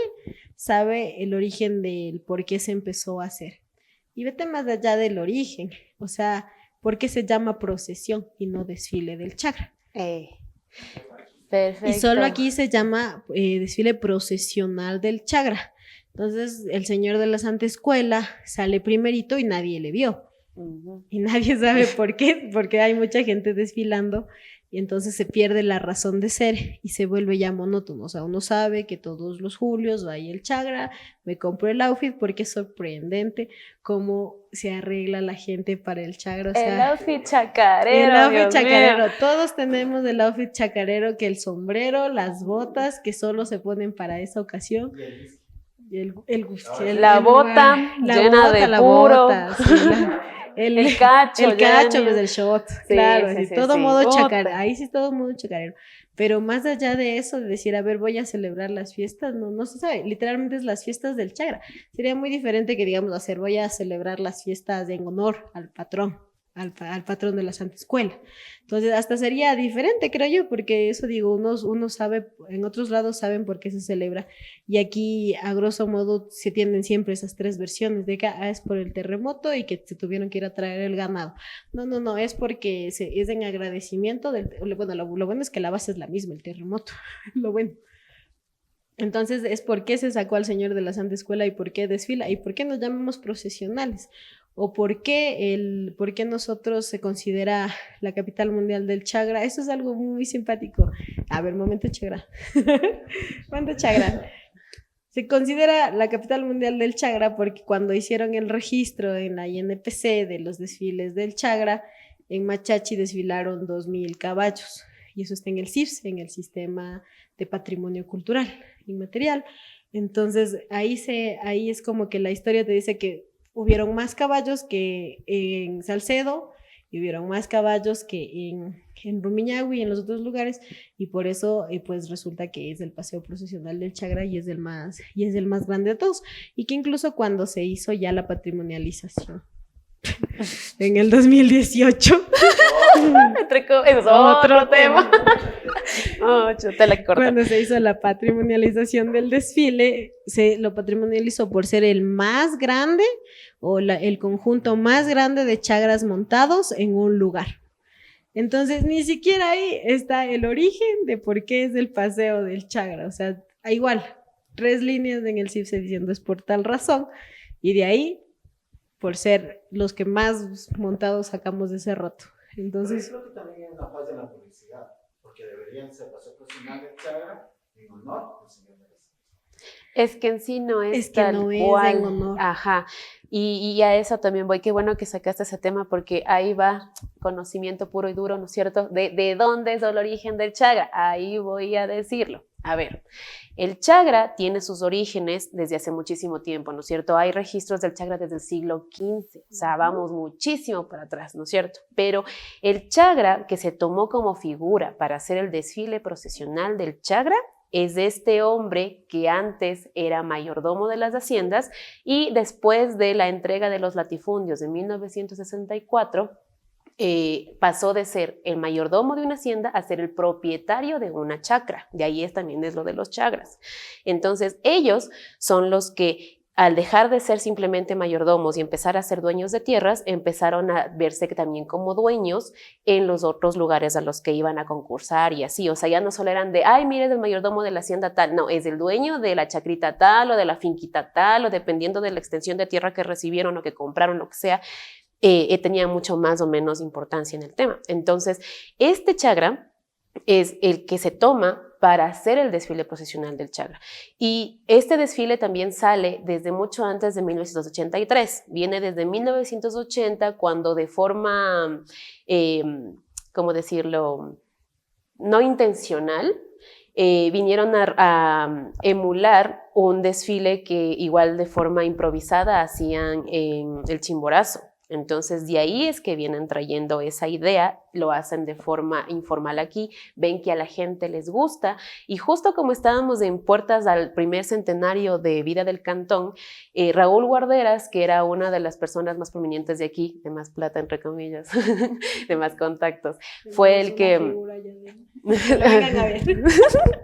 sabe el origen del por qué se empezó a hacer. Y vete más allá del origen, o sea, ¿por qué se llama procesión y no desfile del Chagra?
Perfecto.
Y solo aquí se llama desfile procesional del Chagra. Entonces el señor de la Santa Escuela sale primerito y nadie le vio. Y nadie sabe por qué, porque hay mucha gente desfilando y entonces se pierde la razón de ser y se vuelve ya monótono. O sea, uno sabe que todos los julios va ahí el Chagra, me compro el outfit porque es sorprendente cómo se arregla la gente para el Chagra. O sea,
el outfit chacarero.
El outfit
Dios
chacarero.
mío.
Todos tenemos el outfit chacarero, que el sombrero, las botas que solo se ponen para esa ocasión.
La bota llena de puro.
El
cacho,
pues el shot,
sí,
claro,
sí,
así,
sí,
todo
sí.
modo
Bota.
chacarero, ahí sí todo modo chacarero, pero más allá de eso, de decir, a ver, voy a celebrar las fiestas, no se sabe, literalmente es las fiestas del Chagra. Sería muy diferente que digamos voy a celebrar las fiestas en honor al patrón, al patrón de la Santa Escuela. Entonces hasta sería diferente, creo yo, porque eso digo, uno sabe, en otros lados saben por qué se celebra, y aquí a grosso modo se tienen siempre esas tres versiones de que es por el terremoto y que se tuvieron que ir a traer el ganado. No, es porque es en agradecimiento bueno, lo bueno es que la base es la misma, el terremoto, lo bueno. Entonces es por qué se sacó al señor de la Santa Escuela y por qué desfila y por qué nos llamamos procesionales. O por qué nosotros se considera la capital mundial del Chagra. Eso es algo muy simpático. A ver, momento Chagra. Momento Chagra. Se considera la capital mundial del Chagra porque cuando hicieron el registro en la INPC de los desfiles del Chagra, en Machachi desfilaron 2,000 caballos. Y eso está en el CIFS, en el Sistema de Patrimonio Cultural Inmaterial. Entonces, ahí es como que la historia te dice que hubieron más caballos que en Salcedo y hubieron más caballos que en Rumiñahui y en los otros lugares, y por eso pues resulta que es el paseo procesional del Chagra y es el más grande de todos, y que incluso cuando se hizo ya la patrimonialización en el 2018
es otro tema.
Cuando se hizo la patrimonialización del desfile, se lo patrimonializó por ser el más grande o el conjunto más grande de chagras montados en un lugar. Entonces, ni siquiera ahí está el origen de por qué es el paseo del Chagra. O sea, igual, 3 líneas en el CIFSE diciendo es por tal razón, y de ahí, por ser los que más montados sacamos de ese rato. Entonces,
pero creo que también hay una falla en la publicidad, porque deberían ser paseo profesional de Chagra en honor al señor de las...
Es que en sí no es
que
tal
no
cual.
Es en honor.
Ajá. Y a eso también voy. Qué bueno que sacaste ese tema porque ahí va conocimiento puro y duro, ¿no es cierto? De dónde es el origen del Chagra. Ahí voy a decirlo. A ver, el Chagra tiene sus orígenes desde hace muchísimo tiempo, ¿no es cierto? Hay registros del Chagra desde el siglo XV, o sea, vamos muchísimo para atrás, ¿no es cierto? Pero el Chagra que se tomó como figura para hacer el desfile procesional del Chagra es de este hombre que antes era mayordomo de las haciendas y después de la entrega de los latifundios de 1964, pasó de ser el mayordomo de una hacienda a ser el propietario de una chacra. De ahí también es lo de los chagras. Entonces, ellos son los que al dejar de ser simplemente mayordomos y empezar a ser dueños de tierras, empezaron a verse también como dueños en los otros lugares a los que iban a concursar y así. O sea, ya no solo eran de, ay, mire, es el mayordomo de la hacienda tal. No, es el dueño de la chacrita tal o de la finquita tal o dependiendo de la extensión de tierra que recibieron o que compraron, lo que sea. tenía mucho más o menos importancia en el tema. Entonces, este chagra es el que se toma para hacer el desfile procesional del chagra. Y este desfile también sale desde mucho antes de 1983. Viene desde 1980, cuando de forma, ¿cómo decirlo?, no intencional, vinieron a emular un desfile que igual de forma improvisada hacían en el Chimborazo. Entonces, de ahí es que vienen trayendo esa idea, lo hacen de forma informal aquí, ven que a la gente les gusta, y justo como estábamos en puertas al primer centenario de vida del cantón, Raúl Guarderas, que era una de las personas más prominentes de aquí, de más plata, entre comillas, de más contactos, fue el que...
Vengan a ver.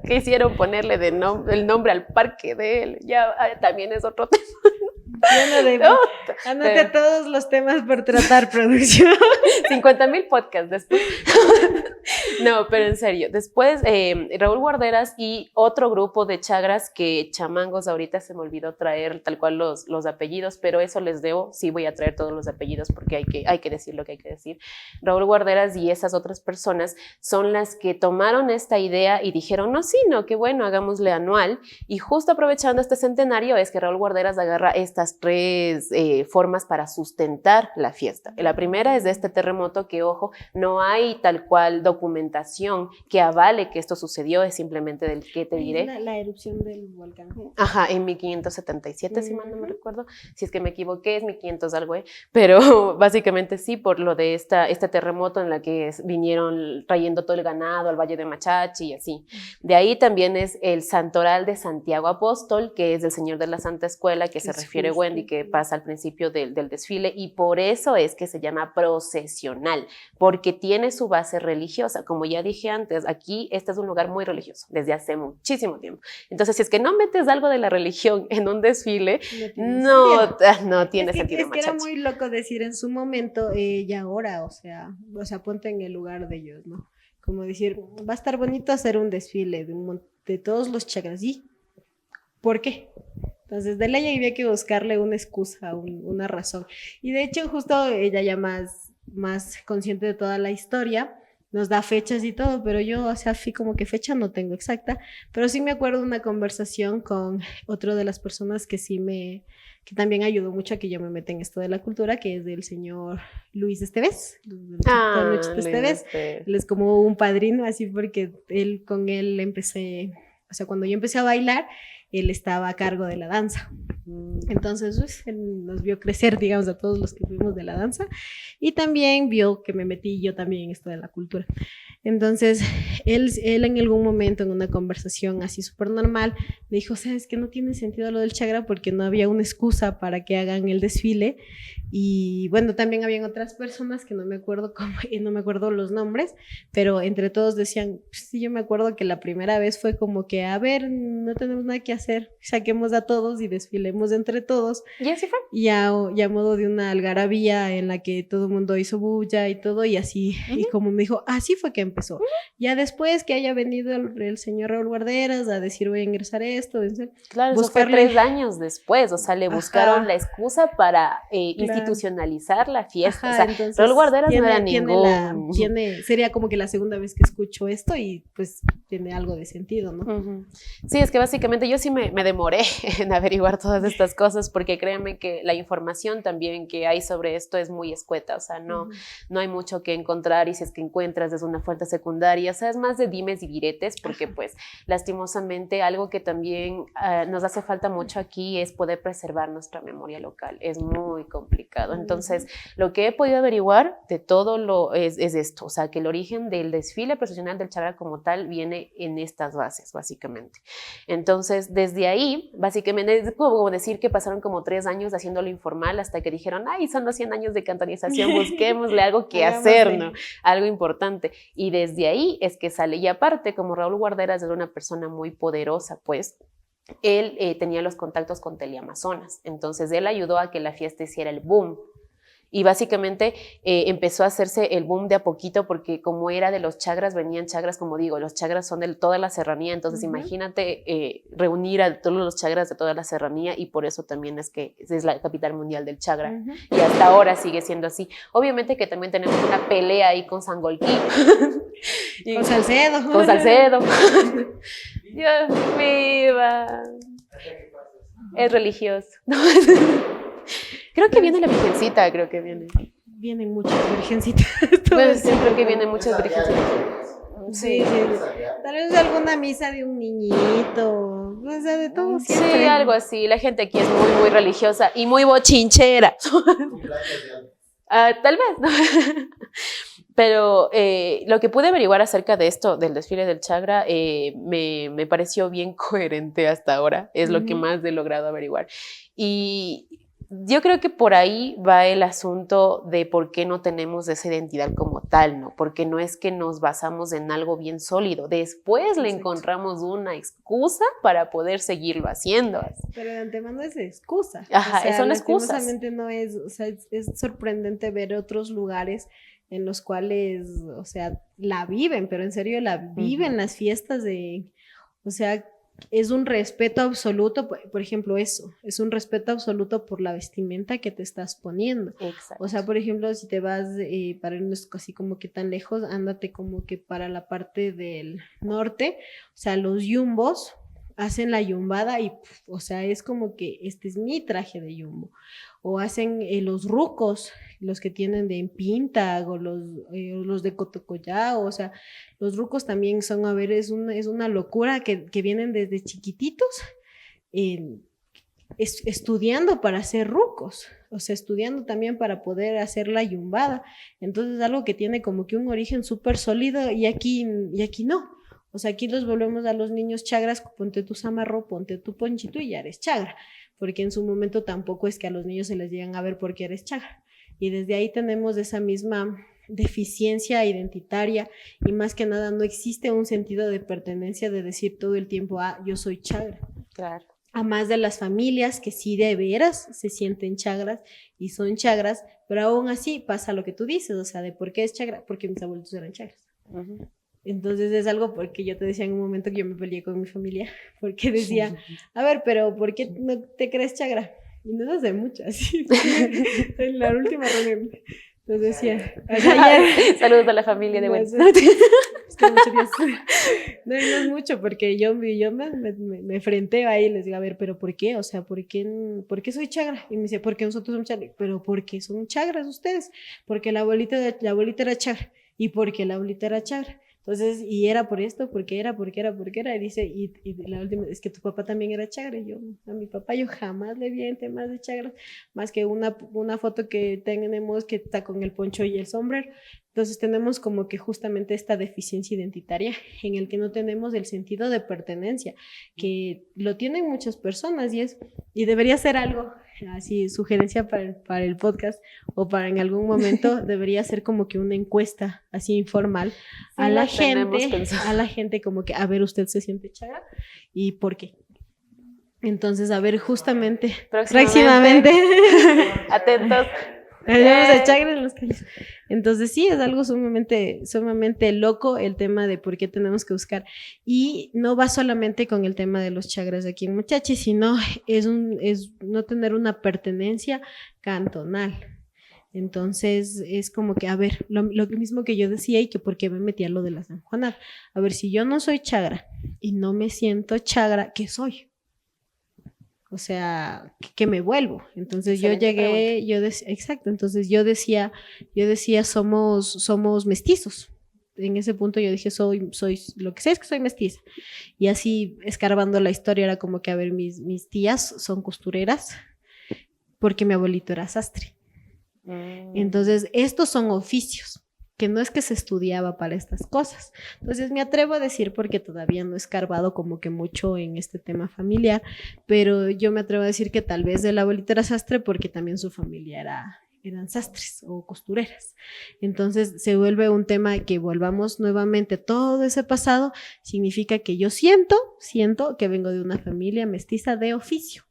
Quisieron ponerle el nombre al parque de él, ya también es otro tema.
Anote todos los temas por tratar, producción.
50,000 podcasts después. No, pero en serio. Después, Raúl Guarderas y otro grupo de chagras que chamangos, ahorita se me olvidó traer tal cual los apellidos, pero eso les debo. Sí voy a traer todos los apellidos porque hay que decir lo que hay que decir. Raúl Guarderas y esas otras personas son las que tomaron esta idea y dijeron, no, sí, no, qué bueno, hagámosle anual. Y justo aprovechando este centenario es que Raúl Guarderas agarra estas tres formas para sustentar la fiesta. La primera es de este terremoto que, ojo, no hay tal cual documentación que avale que esto sucedió, es simplemente del que te diré.
La erupción del volcán.
Ajá, en 1577, si mal no me recuerdo. Si es que me equivoqué, es 1500 algo, pero básicamente sí, por lo de este terremoto en la que vinieron trayendo todo el ganado al Valle de Machachi y así. De ahí también es el Santoral de Santiago Apóstol, que es del Señor de la Santa Escuela, que se refiere Wendy, que pasa al principio del desfile, y por eso es que se llama procesional, porque tiene su base religiosa. Como ya dije antes, aquí este es un lugar muy religioso desde hace muchísimo tiempo. Entonces, si es que no metes algo de la religión en un desfile, no tiene sentido.
Es que era muy loco decir en su momento y ahora, o sea, ponte en el lugar de ellos, ¿no? Como decir, va a estar bonito hacer un desfile de todos los chagras. ¿Y por qué? Entonces, de ley había que buscarle una excusa, una razón. Y de hecho, justo ella ya más consciente de toda la historia, nos da fechas y todo, pero yo, o sea, como que fecha no tengo exacta, pero sí me acuerdo de una conversación con otro de las personas que que también ayudó mucho a que yo me meta en esto de la cultura, que es del señor Luis Esteves. Él es como un padrino, así porque con él empecé, o sea, cuando yo empecé a bailar, él estaba a cargo de la danza. Entonces, pues, él nos vio crecer, digamos, a todos los que fuimos de la danza, y también vio que me metí yo también en esto de la cultura. Entonces, él en algún momento, en una conversación así súper normal, me dijo, ¿sabes qué? No tiene sentido lo del chagra porque no había una excusa para que hagan el desfile. Y bueno, también habían otras personas que no me acuerdo los nombres, pero entre todos decían, sí, yo me acuerdo que la primera vez fue como que, a ver, no tenemos nada que hacer, saquemos a todos y desfilemos entre todos.
Y así fue.
Ya a modo de una algarabía en la que todo el mundo hizo bulla y todo, y así, y como me dijo, así fue que empezó. Ya después que haya venido el señor Raúl Guarderas a decir, voy a ingresar esto.
Claro, buscarle... eso fue 3 años después, o sea, le buscaron la excusa para institucionalizar la fiesta.
Ajá,
o sea, Raúl Guarderas no era ningún...
sería como que la segunda vez que escucho esto y pues tiene algo de sentido, ¿no?
Sí, es que básicamente yo sí me demoré en averiguar todas estas cosas, porque créanme que la información también que hay sobre esto es muy escueta, o sea, no hay mucho que encontrar, y si es que encuentras es una fuente secundaria, o sea, es más de dimes y diretes, porque pues lastimosamente algo que también nos hace falta mucho aquí es poder preservar nuestra memoria local, es muy complicado. Entonces, lo que he podido averiguar de todo es esto, o sea, que el origen del desfile procesional del chagra como tal viene en estas bases, básicamente. Entonces, desde ahí, básicamente, es como decir que pasaron como 3 años haciéndolo informal hasta que dijeron, ay, son los 100 años de cantonización, busquémosle algo que hacer, ¿no? Algo importante. Y desde ahí es que sale. Y aparte, como Raúl Guarderas era una persona muy poderosa, pues, él tenía los contactos con Teleamazonas. Entonces, él ayudó a que la fiesta hiciera el boom. Y básicamente empezó a hacerse el boom de a poquito porque como era de los chagras, venían chagras, como digo, los chagras son de toda la serranía, entonces imagínate reunir a todos los chagras de toda la serranía y por eso también es que es la capital mundial del chagra. Y hasta ahora sigue siendo así. Obviamente que también tenemos una pelea ahí con Sangolquí.
Con Salcedo.
Con Salcedo. Dios mío. Es religioso. Creo que viene la virgencita, creo que viene.
Vienen muchas virgencitas.
Pues sí, creo que vienen muchas virgencitas.
Sí. Tal vez alguna misa de un niñito. O sea, de todo siempre.
Sí, algo así. La gente aquí es muy, muy religiosa y muy bochinchera. Tal vez, ¿no? Pero lo que pude averiguar acerca de esto, del desfile del Chagra, me pareció bien coherente hasta ahora. Es lo que más he logrado averiguar. Y yo creo que por ahí va el asunto de por qué no tenemos esa identidad como tal, ¿no? Porque no es que nos basamos en algo bien sólido. Después le encontramos una excusa para poder seguirlo haciendo.
Pero de antemano es excusa.
Ajá,
o sea,
son excusas.
Lastimosamente no es, o sea, es sorprendente ver otros lugares en los cuales, o sea, la viven, pero en serio la viven las fiestas o sea, es un respeto absoluto, por ejemplo, eso, es un respeto absoluto por la vestimenta que te estás poniendo.
Exacto.
O sea, por ejemplo, si te vas para irnos así como que tan lejos, ándate como que para la parte del norte, o sea, los yumbos hacen la yumbada y, o sea, es como que este es mi traje de yumbo. O hacen los rucos, los que tienen de pinta, o los de Cotocollá, o sea, los rucos también son, a ver, es una locura que vienen desde chiquititos estudiando para ser rucos, o sea, estudiando también para poder hacer la yumbada. Entonces, algo que tiene como que un origen súper sólido y aquí no. O sea, aquí los volvemos a los niños chagras, ponte tu zamarro, ponte tu ponchito y ya eres chagra, porque en su momento tampoco es que a los niños se les llegan a ver porque eres chagra. Y desde ahí tenemos esa misma deficiencia identitaria y más que nada no existe un sentido de pertenencia de decir todo el tiempo, yo soy chagra.
Claro.
A más de las familias que sí de veras se sienten chagras y son chagras, pero aún así pasa lo que tú dices, o sea, de por qué es chagra, porque mis abuelitos eran chagras. Entonces es algo porque yo te decía en un momento que yo me peleé con mi familia, porque decía, a ver, pero ¿por qué no te crees chagra? Y no hace mucho, así, en la última reunión. Entonces decía,
saludos a la familia de Wendy.
No es mucho, porque yo me enfrenté ahí y les digo, a ver, pero ¿por qué? O sea, ¿por qué soy chagra? Y me dice, porque nosotros somos chagras. ¿Pero por qué son chagras ustedes? Porque la abuelita era chagra. ¿Y porque la abuelita era chagra? Entonces, y era por esto, porque era, y dice, y la última, es que tu papá también era chagra, y yo, a mi papá yo jamás le vi en temas de chagra, más que una foto que tenemos que está con el poncho y el sombrero. Entonces tenemos como que justamente esta deficiencia identitaria en el que no tenemos el sentido de pertenencia, que lo tienen muchas personas y debería ser algo, así sugerencia para el podcast o para en algún momento debería ser como que una encuesta así informal a la gente como que, a ver, ¿usted se siente chagra? ¿Y por qué? Entonces, a ver, justamente próximamente.
Atentos.
Hablamos de chagra en los calles. Entonces sí, es algo sumamente loco el tema de por qué tenemos que buscar. Y no va solamente con el tema de los chagras de aquí en Mochachi, sino es no tener una pertenencia cantonal. Entonces es como que, a ver, lo mismo que yo decía y que por qué me metí a lo de la sanjuanada. A ver, si yo no soy chagra y no me siento chagra, ¿qué soy? O sea, que me vuelvo. Entonces yo llegué, exacto, entonces yo decía somos mestizos. En ese punto yo dije, soy lo que sé es que soy mestiza. Y así escarbando la historia era como que, a ver, mis tías son costureras porque mi abuelito era sastre. Entonces estos son oficios que no es que se estudiaba para estas cosas. Entonces me atrevo a decir, porque todavía no he escarbado como que mucho en este tema familiar, pero yo me atrevo a decir que tal vez el abuelito era sastre porque también su familia eran sastres o costureras. Entonces se vuelve un tema que volvamos nuevamente todo ese pasado, significa que yo siento que vengo de una familia mestiza de oficio.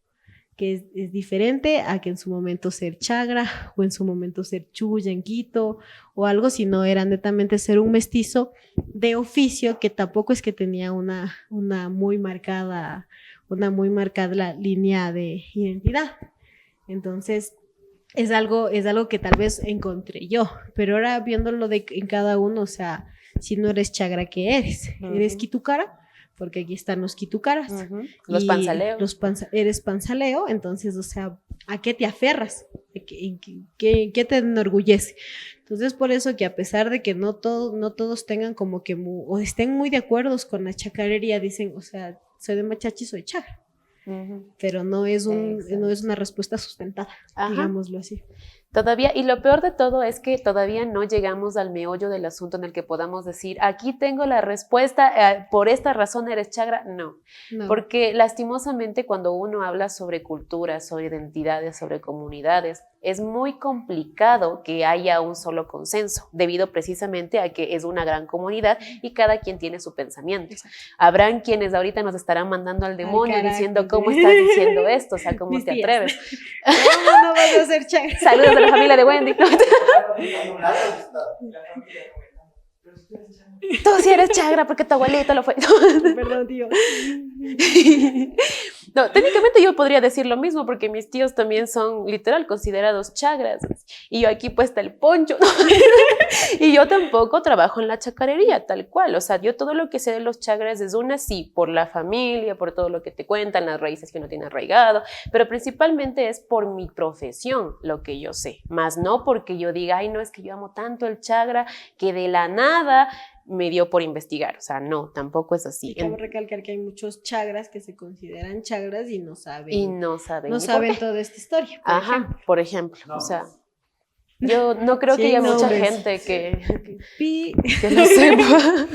que es diferente a que en su momento ser chagra o en su momento ser chulla en Quito o algo, sino era netamente ser un mestizo de oficio que tampoco es que tenía una muy marcada línea de identidad. Entonces, es algo que tal vez encontré yo, pero ahora viéndolo en cada uno, o sea, si no eres chagra, ¿qué eres? ¿Eres quitucara? Porque aquí están los quitucaras.
Los panzaleos.
Eres panzaleo, entonces, o sea, ¿a qué te aferras? ¿Qué te enorgullece? Entonces, por eso que a pesar de que no todos tengan como que, o estén muy de acuerdo con la chacarería, dicen, o sea, soy de Machachi, soy chagra. Pero no es una respuesta sustentada, digámoslo así.
Todavía, y lo peor de todo es que todavía no llegamos al meollo del asunto en el que podamos decir, aquí tengo la respuesta, por esta razón eres chagra. No, porque lastimosamente cuando uno habla sobre culturas, sobre identidades, sobre comunidades, es muy complicado que haya un solo consenso, debido precisamente a que es una gran comunidad y cada quien tiene su pensamiento. Exacto. Habrán quienes ahorita nos estarán mandando al demonio diciendo, ¿cómo estás diciendo esto? O sea, ¿cómo te atreves?
¿Cómo no vas a ser chagra?
Saludos a la familia de Wendy. Tú sí eres chagra porque tu abuelito lo fue.
Perdón, tío.
No, técnicamente yo podría decir lo mismo porque mis tíos también son literal considerados chagras y yo aquí puesta el poncho, ¿no? Y yo tampoco trabajo en la chacarería tal cual, o sea, yo todo lo que sé de los chagras es sí, por la familia, por todo lo que te cuentan, las raíces que uno tiene arraigado, pero principalmente es por mi profesión lo que yo sé, más no porque yo diga, ay no, es que yo amo tanto el chagra que de la nada me dio por investigar, o sea, no, tampoco es así.
Cabe recalcar que hay muchos chagras que se consideran chagras y no saben toda esta historia.
Por ejemplo, no. O sea, yo no creo que haya mucha gente que lo sepa.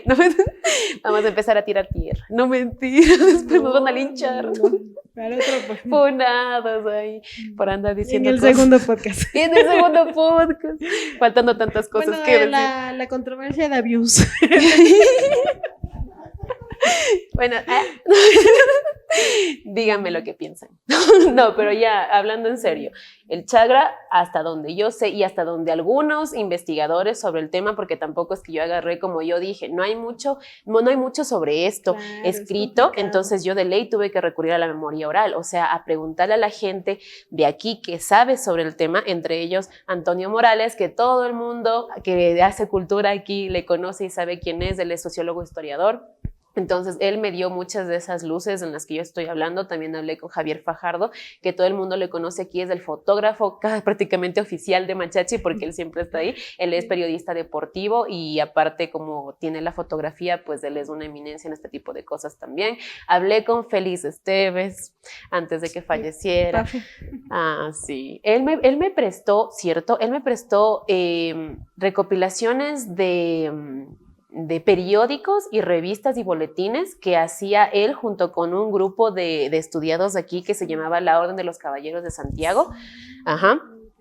No, vamos a empezar a tirar tierra. No mentiras, después nos van a linchar. Funados ahí por andar diciendo
en el segundo podcast.
En el segundo podcast. Faltando tantas cosas que decir.
La controversia de abuse.
Bueno, díganme lo que piensan. No, pero ya hablando en serio, el chagra, hasta donde yo sé y hasta donde algunos investigadores sobre el tema, porque tampoco es que yo agarré como yo dije, no hay mucho sobre esto escrito, entonces yo de ley tuve que recurrir a la memoria oral, o sea, a preguntarle a la gente de aquí que sabe sobre el tema, entre ellos Antonio Morales, que todo el mundo que hace cultura aquí le conoce y sabe quién es, él es sociólogo historiador. Entonces, él me dio muchas de esas luces en las que yo estoy hablando. También hablé con Javier Fajardo, que todo el mundo le conoce aquí, es el fotógrafo prácticamente oficial de Machachi, porque él siempre está ahí. Él es periodista deportivo y aparte, como tiene la fotografía, pues él es una eminencia en este tipo de cosas también. Hablé con Félix Esteves antes de que falleciera. Sí. Él me prestó, ¿cierto? Él me prestó recopilaciones de periódicos y revistas y boletines que hacía él junto con un grupo de estudiados aquí que se llamaba la Orden de los Caballeros de Santiago.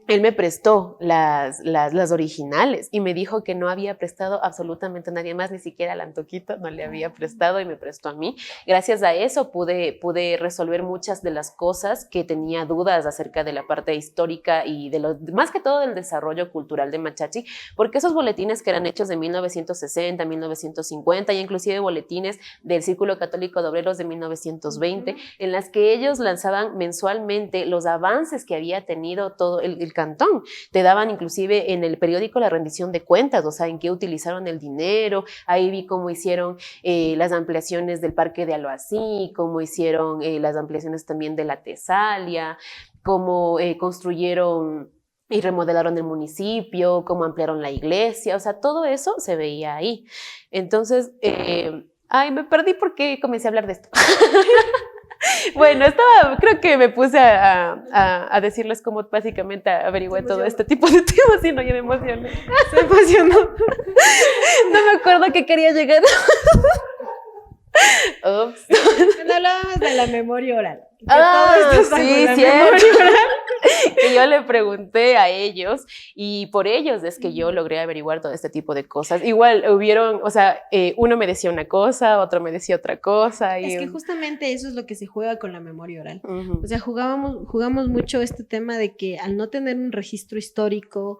Él me prestó las originales y me dijo que no había prestado absolutamente a nadie más, ni siquiera al Antoquito no le había prestado y me prestó a mí. Gracias a eso pude resolver muchas de las cosas que tenía dudas acerca de la parte histórica y más que todo del desarrollo cultural de Machachi, porque esos boletines que eran hechos de 1960, 1950 y inclusive boletines del Círculo Católico de Obreros de 1920, en las que ellos lanzaban mensualmente los avances que había tenido todo el cantón. Te daban inclusive en el periódico la rendición de cuentas, o sea, en qué utilizaron el dinero. Ahí vi cómo hicieron las ampliaciones del Parque de Aloasí, cómo hicieron las ampliaciones también de la Tesalia, cómo construyeron y remodelaron el municipio, cómo ampliaron la iglesia, o sea, todo eso se veía ahí. Entonces, me perdí porque comencé a hablar de esto. Bueno, creo que me puse a decirles cómo básicamente averigüé todo este tipo de temas y no, ya me emocioné.
Se emocionó.
No me acuerdo que quería llegar. Ups.
Cuando hablábamos de la memoria oral.
Sí, cierto. que yo le pregunté a ellos y por ellos es que yo logré averiguar todo este tipo de cosas. Igual hubieron, o sea, uno me decía una cosa, otro me decía otra cosa. Y...
Es que justamente eso es lo que se juega con la memoria oral.
Uh-huh.
O sea, jugamos mucho este tema de que al no tener un registro histórico,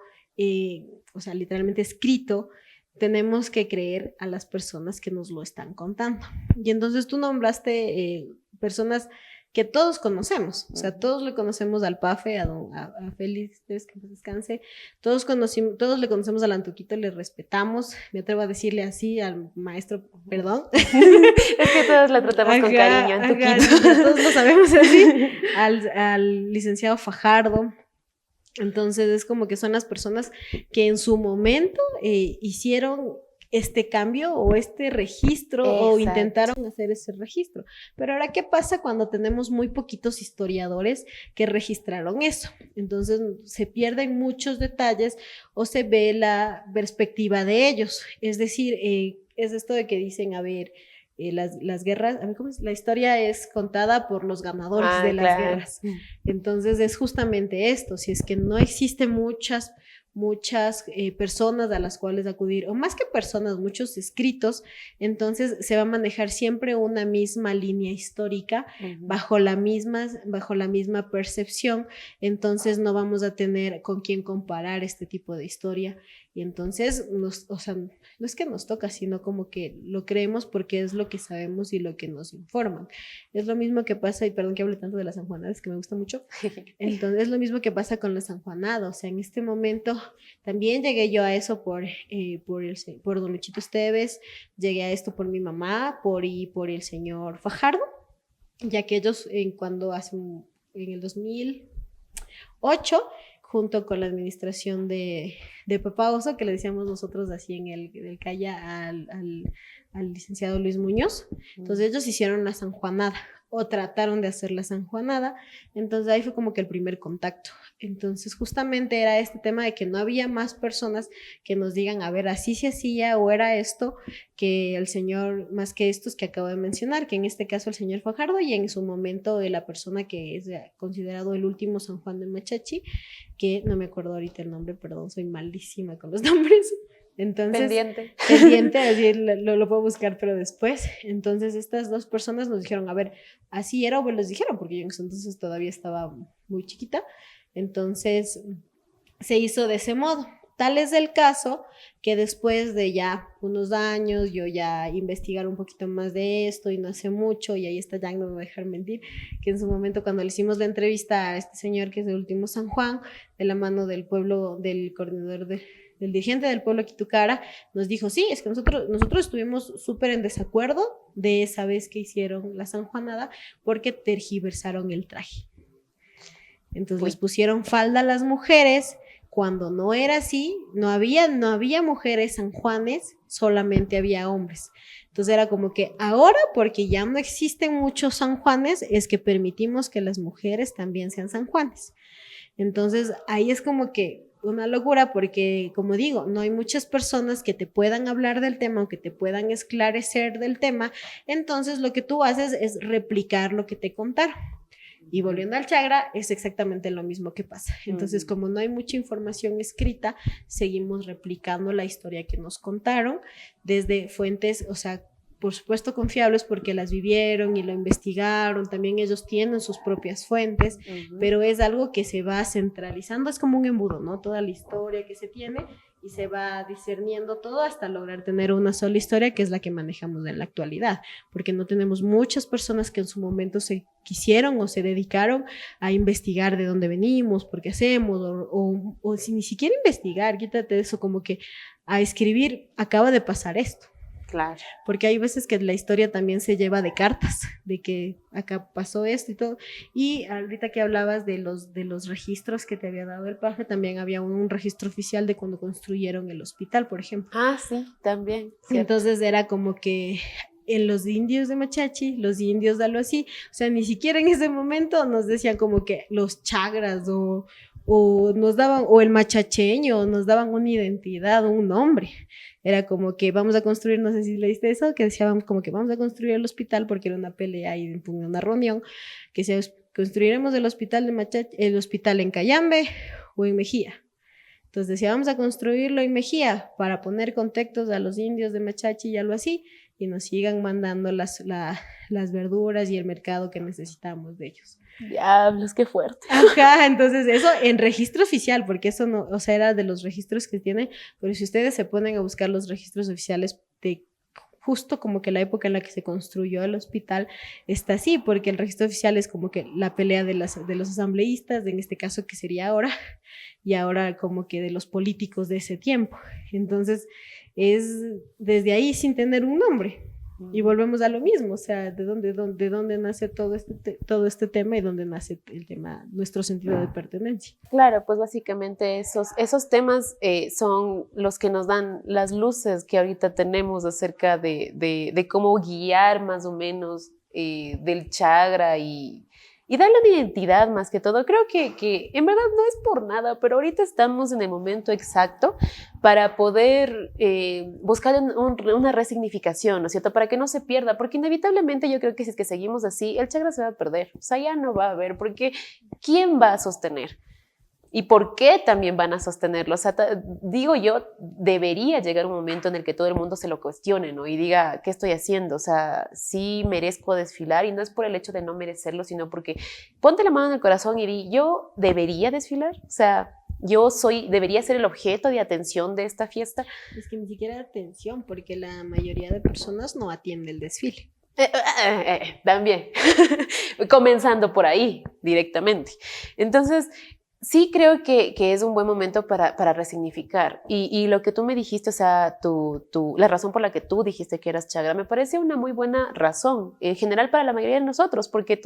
o sea, literalmente escrito, tenemos que creer a las personas que nos lo están contando. Y entonces tú nombraste personas que todos conocemos, o sea, todos le conocemos al Pafe, a Félix, que descanse, todos le conocemos al Antoquito, le respetamos, me atrevo a decirle así al maestro, perdón.
Es que todos la tratamos con cariño, Antoquito.
Todos lo sabemos así, al licenciado Fajardo. Entonces es como que son las personas que en su momento hicieron este cambio o este registro. Exacto. O intentaron hacer ese registro. Pero ahora, ¿qué pasa cuando tenemos muy poquitos historiadores que registraron eso? Entonces se pierden muchos detalles o se ve la perspectiva de ellos. Es decir, es esto de que dicen, a ver, las guerras, a ver, ¿cómo es? La historia es contada por los ganadores de las guerras. Entonces es justamente esto, si es que no existen muchas personas a las cuales acudir, o más que personas, muchos escritos, entonces se va a manejar siempre una misma línea histórica, bajo la misma percepción, entonces no vamos a tener con quién comparar este tipo de historia, y entonces, o sea, no es que nos toca, sino como que lo creemos porque es lo que sabemos y lo que nos informan. Es lo mismo que pasa, y perdón que hable tanto de las sanjuanadas, que me gusta mucho, entonces es lo mismo que pasa con la sanjuanada, o sea, en este momento también llegué yo a eso por don Luchito Esteves, llegué a esto por mi mamá, por el señor Fajardo, ya que ellos en el 2008, junto con la administración de Papá Oso, que le decíamos nosotros así en el Calla al licenciado Luis Muñoz, entonces ellos hicieron la sanjuanada, o trataron de hacer la sanjuanada, entonces ahí fue como que el primer contacto. Entonces justamente era este tema de que no había más personas que nos digan, a ver, así se hacía o era esto, que el señor, más que estos que acabo de mencionar, que en este caso el señor Fajardo y en su momento la persona que es considerado el último San Juan de Machachi, que no me acuerdo ahorita el nombre, perdón, soy malísima con los nombres. Entonces, pendiente, así lo puedo buscar, pero después. Entonces estas dos personas nos dijeron, a ver, así era, o les dijeron, porque yo entonces todavía estaba muy chiquita, entonces se hizo de ese modo. Tal es el caso que después de ya unos años, yo ya investigar un poquito más de esto, y no hace mucho, y ahí está Jan, no me voy a dejar mentir, que en su momento cuando le hicimos la entrevista a este señor que es el último San Juan, de la mano del pueblo, del coordinador del dirigente del pueblo Quitucara, nos dijo, sí, es que nosotros estuvimos súper en desacuerdo de esa vez que hicieron la sanjuanada porque tergiversaron el traje. Entonces les pusieron falda a las mujeres cuando no era así, no había mujeres sanjuanes, solamente había hombres. Entonces era como que ahora, porque ya no existen muchos sanjuanes, es que permitimos que las mujeres también sean sanjuanes. Entonces ahí es como que una locura porque, como digo, no hay muchas personas que te puedan hablar del tema o que te puedan esclarecer del tema, entonces lo que tú haces es replicar lo que te contaron. Y volviendo al Chagra, es exactamente lo mismo que pasa. Entonces, como no hay mucha información escrita, seguimos replicando la historia que nos contaron desde fuentes, o sea, por supuesto confiables porque las vivieron y lo investigaron, también ellos tienen sus propias fuentes, pero es algo que se va centralizando, es como un embudo, ¿no? Toda la historia que se tiene y se va discerniendo todo hasta lograr tener una sola historia, que es la que manejamos en la actualidad, porque no tenemos muchas personas que en su momento se quisieron o se dedicaron a investigar de dónde venimos, por qué hacemos, o si ni siquiera investigar, quítate eso, como que a escribir, acaba de pasar esto.
Claro.
Porque hay veces que la historia también se lleva de cartas, de que acá pasó esto y todo. Y ahorita que hablabas de los registros que te había dado el Paje, también había un registro oficial de cuando construyeron el hospital, por ejemplo.
Ah, sí, también. Cierto.
Entonces era como que en los indios de Machachi, los indios de algo así, o sea, ni siquiera en ese momento nos decían como que los chagras o nos daban, o el machacheño, nos daban una identidad, un nombre. Era como que vamos a construir, no sé si leíste eso, que decían como que vamos a construir el hospital porque era una pelea y una reunión, que decía construiremos el hospital el hospital en Cayambe o en Mejía. Entonces decía, vamos a construirlo en Mejía para poner contextos a los indios de Machachi y algo así, y nos sigan mandando las verduras y el mercado que necesitamos de ellos.
Diablos, qué fuerte.
Ajá, entonces eso en registro oficial, porque eso no, o sea, era de los registros que tiene, pero si ustedes se ponen a buscar los registros oficiales de justo como que la época en la que se construyó el hospital está así, porque el registro oficial es como que la pelea de los asambleístas, en este caso que sería ahora, y ahora como que de los políticos de ese tiempo. Entonces es desde ahí sin tener un nombre. Y volvemos a lo mismo, o sea, ¿de dónde nace todo este tema y dónde nace el tema, nuestro sentido de pertenencia?
Claro, pues básicamente esos temas son los que nos dan las luces que ahorita tenemos acerca de cómo guiar más o menos del Chagra y darle una identidad más que todo. Creo que en verdad no es por nada, pero ahorita estamos en el momento exacto para poder buscar una resignificación, ¿no es cierto? Para que no se pierda, porque inevitablemente yo creo que si es que seguimos así, el Chagra se va a perder. O sea, ya no va a haber, porque ¿quién va a sostener? ¿Y por qué también van a sostenerlo? O sea, digo yo, debería llegar un momento en el que todo el mundo se lo cuestione, ¿no? Y diga, ¿qué estoy haciendo? O sea, sí merezco desfilar, y no es por el hecho de no merecerlo, sino porque ponte la mano en el corazón y di, ¿yo debería desfilar? O sea, debería ser el objeto de atención de esta fiesta.
Es que ni siquiera atención, porque la mayoría de personas no atiende el desfile.
También, comenzando por ahí directamente. Entonces, sí creo que es un buen momento para resignificar. Y lo que tú me dijiste, o sea, la razón por la que tú dijiste que eras Chagra, me parece una muy buena razón, en general para la mayoría de nosotros, porque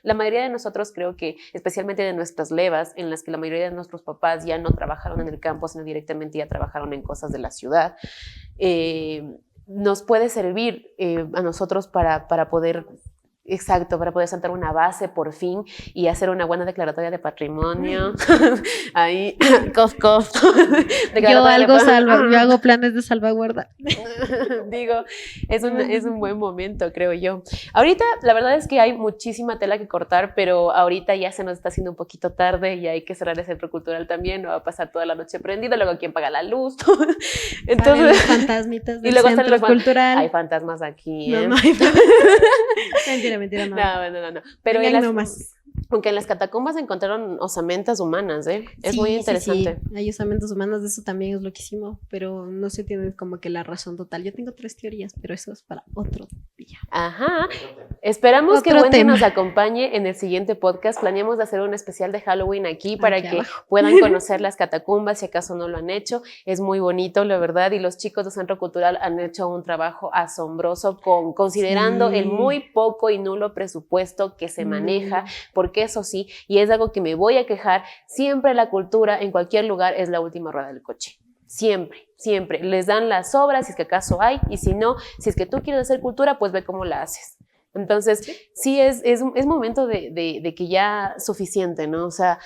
la mayoría de nosotros creo que, especialmente de nuestras levas, en las que la mayoría de nuestros papás ya no trabajaron en el campo, sino directamente ya trabajaron en cosas de la ciudad, nos puede servir a nosotros para poder... Exacto, para poder sentar una base por fin y hacer una buena declaratoria de patrimonio. Ahí, cof.
Yo hago planes de salvaguarda.
Digo, es un buen momento, creo yo. Ahorita, la verdad es que hay muchísima tela que cortar, pero ahorita ya se nos está haciendo un poquito tarde y hay que cerrar el centro cultural también. No va a pasar toda la noche prendida, luego quién paga la luz.
Entonces, los fantasmitas del centro cultural.
Hay fantasmas aquí.
No hay Mentira, no.
No. Pero aunque en las catacumbas encontraron osamentas humanas, es muy interesante.
Sí. Hay osamentas humanas, de eso también es loquísimo, pero no se tiene como que la razón total. Yo tengo 3 teorías, pero eso es para otro día.
Ajá. Esperamos que Wendy nos acompañe en el siguiente podcast. Planeamos hacer un especial de Halloween aquí para que puedan conocer las catacumbas, si acaso no lo han hecho. Es muy bonito, la verdad, y los chicos del Centro Cultural han hecho un trabajo asombroso considerando el muy poco y nulo presupuesto que se maneja, porque eso sí, y es algo que me voy a quejar, siempre la cultura en cualquier lugar es la última rueda del coche. Siempre. Les dan las obras, si es que acaso hay, y si no, si es que tú quieres hacer cultura, pues ve cómo la haces. Entonces, sí es momento de que ya suficiente, ¿no? O sea,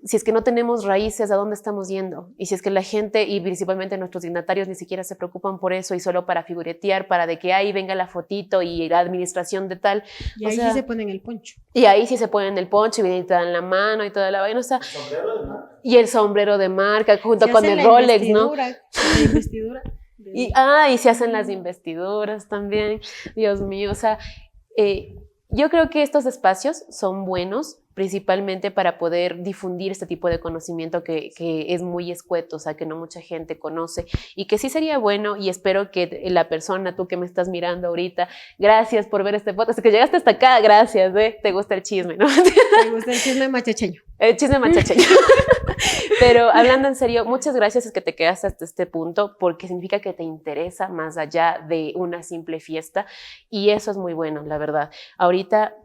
si es que no tenemos raíces, ¿a dónde estamos yendo? Y si es que la gente, y principalmente nuestros dignatarios, ni siquiera se preocupan por eso y solo para figuretear, para de que ahí venga la fotito y la administración de tal.
Y ahí sí se ponen el poncho.
Y ahí sí se ponen el poncho y vienen y te dan la mano y toda la vaina. O sea, y el sombrero de marca junto con el Rolex, ¿no?
La investidura.
Y se hacen las investiduras también. Dios mío, o sea, yo creo que estos espacios son buenos, principalmente para poder difundir este tipo de conocimiento que es muy escueto, o sea, que no mucha gente conoce y que sí sería bueno, y espero que la persona, tú que me estás mirando ahorita, gracias por ver este podcast, que llegaste hasta acá, gracias, te gusta el chisme, ¿no?
Me gusta el chisme machacheño.
El chisme machacheño. Pero hablando en serio, muchas gracias es que te quedaste hasta este punto, porque significa que te interesa más allá de una simple fiesta, y eso es muy bueno, la verdad. Ahorita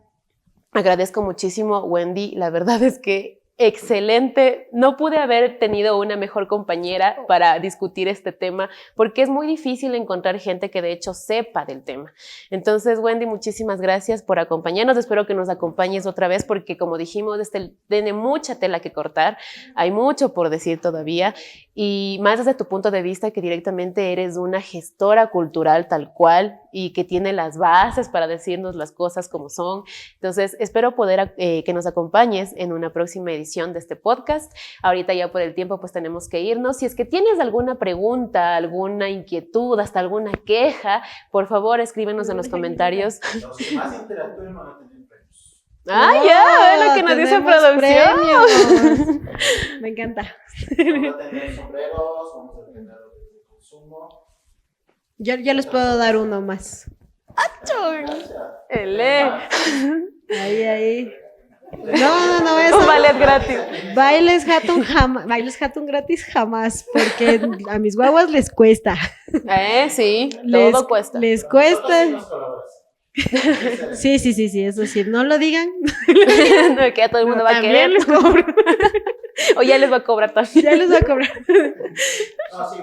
agradezco muchísimo, Wendy, la verdad es que excelente. No pude haber tenido una mejor compañera para discutir este tema, porque es muy difícil encontrar gente que de hecho sepa del tema. Entonces, Wendy, muchísimas gracias por acompañarnos. Espero que nos acompañes otra vez, porque como dijimos, tiene mucha tela que cortar, hay mucho por decir todavía, y más desde tu punto de vista, que directamente eres una gestora cultural tal cual y que tiene las bases para decirnos las cosas como son. Entonces, espero poder que nos acompañes en una próxima edición de este podcast. Ahorita ya por el tiempo pues tenemos que irnos. Si es que tienes alguna pregunta, alguna inquietud, hasta alguna queja, por favor escríbenos en los comentarios.
Los que más interactúen van a tener premios.
¡Ah, ya! Es lo que nos dice producción.
Me encanta.
Vamos a tener sombreros, vamos a tener de consumo.
Yo les puedo dar uno más. Ahí. No, eso.
Un ballet gratis.
Bailes hatun gratis jamás, porque a mis guaguas les cuesta.
Sí, todo cuesta.
Les cuesta.
Sí.
Sí, eso sí, no lo digan.
No, que ya todo el mundo va a querer.
Les cobro.
O ya les va a cobrar también.
Ya les va a cobrar.
No, sí,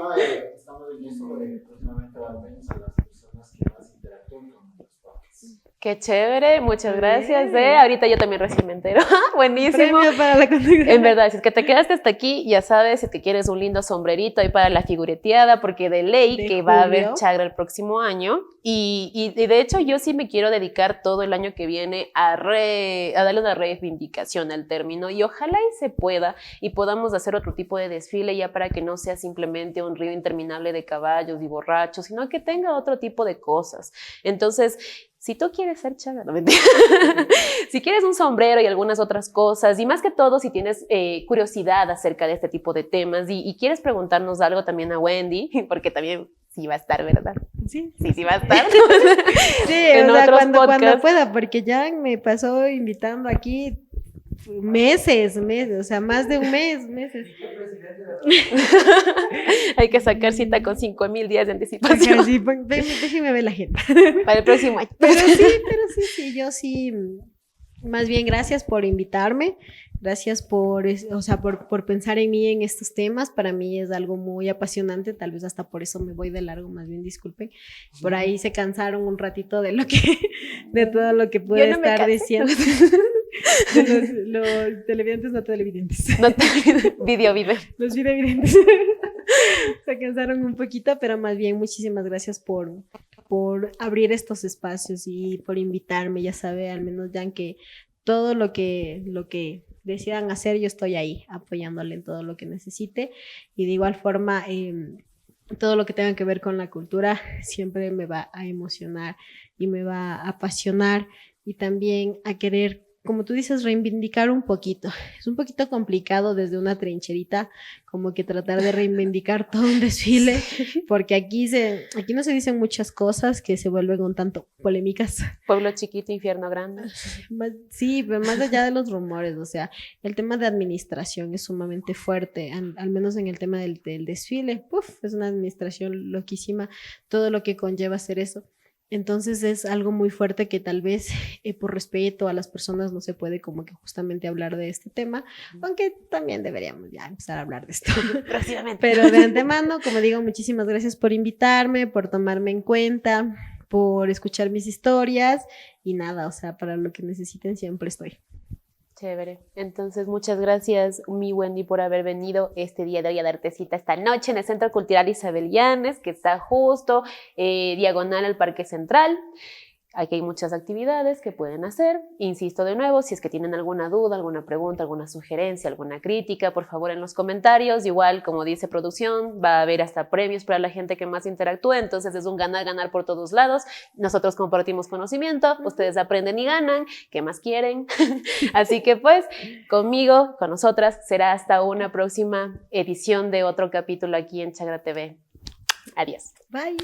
estamos en eso de próximamente dar premios a las personas que más interactúen con los podcasts.
Qué chévere, muchas gracias. Ahorita yo también recién me entero. Buenísimo.
Premio para la conducta.
En verdad, si es que te quedaste hasta aquí, ya sabes, si te quieres un lindo sombrerito ahí para la figureteada, porque de ley que va a haber Chagra el próximo año. Y de hecho yo sí me quiero dedicar todo el año que viene a darle una reivindicación al término, y ojalá y se pueda y podamos hacer otro tipo de desfile ya para que no sea simplemente un río interminable de caballos y borrachos, sino que tenga otro tipo de cosas. Entonces, si tú quieres ser chagra, no mentira. Si quieres un sombrero y algunas otras cosas, y más que todo si tienes curiosidad acerca de este tipo de temas y quieres preguntarnos algo también a Wendy, porque también sí va a estar, ¿verdad?
Sí
va a estar.
Sí,
en
o sea,
otros
cuando pueda, porque ya me pasó invitando aquí meses, o sea, más de un meses.
Hay que sacar cita con 5,000 días de anticipación.
Sí, déjeme ver la agenda.
Para el próximo año.
Pero sí, yo sí, más bien gracias por invitarme, gracias por pensar en mí en estos temas. Para mí es algo muy apasionante, tal vez hasta por eso me voy de largo, más bien disculpen. Por ahí se cansaron un ratito de todo lo que pude estar diciendo. Los televidentes, no televidentes.
No videovidentes.
Los videovidentes se cansaron un poquito, pero más bien muchísimas gracias por abrir estos espacios y por invitarme. Ya sabe, al menos ya que todo lo que decidan hacer, yo estoy ahí apoyándole en todo lo que necesite, y de igual forma todo lo que tenga que ver con la cultura siempre me va a emocionar y me va a apasionar, y también a querer, como tú dices, reivindicar un poquito. Es un poquito complicado desde una trincherita, como que tratar de reivindicar todo un desfile, porque aquí no se dicen muchas cosas que se vuelven un tanto polémicas.
Pueblo chiquito, infierno grande.
Sí, pero más allá de los rumores, o sea, el tema de administración es sumamente fuerte, al menos en el tema del desfile. Es una administración loquísima, todo lo que conlleva hacer eso. Entonces es algo muy fuerte que tal vez por respeto a las personas no se puede como que justamente hablar de este tema, aunque también deberíamos ya empezar a hablar de esto.
Próximamente.
Pero de antemano, como digo, muchísimas gracias por invitarme, por tomarme en cuenta, por escuchar mis historias, y nada, o sea, para lo que necesiten siempre estoy.
Chévere. Entonces, muchas gracias, mi Wendy, por haber venido este día de hoy a darte cita esta noche en el Centro Cultural Isabel Llanes, que está justo diagonal al Parque Central. Aquí hay muchas actividades que pueden hacer. Insisto de nuevo, si es que tienen alguna duda, alguna pregunta, alguna sugerencia, alguna crítica, por favor en los comentarios. Igual, como dice producción, va a haber hasta premios para la gente que más interactúe, entonces es un ganar-ganar por todos lados. Nosotros compartimos conocimiento, ustedes aprenden y ganan, ¿qué más quieren? Así que pues, conmigo, con nosotras, será hasta una próxima edición de otro capítulo aquí en Chagra TV. Adiós.
Bye.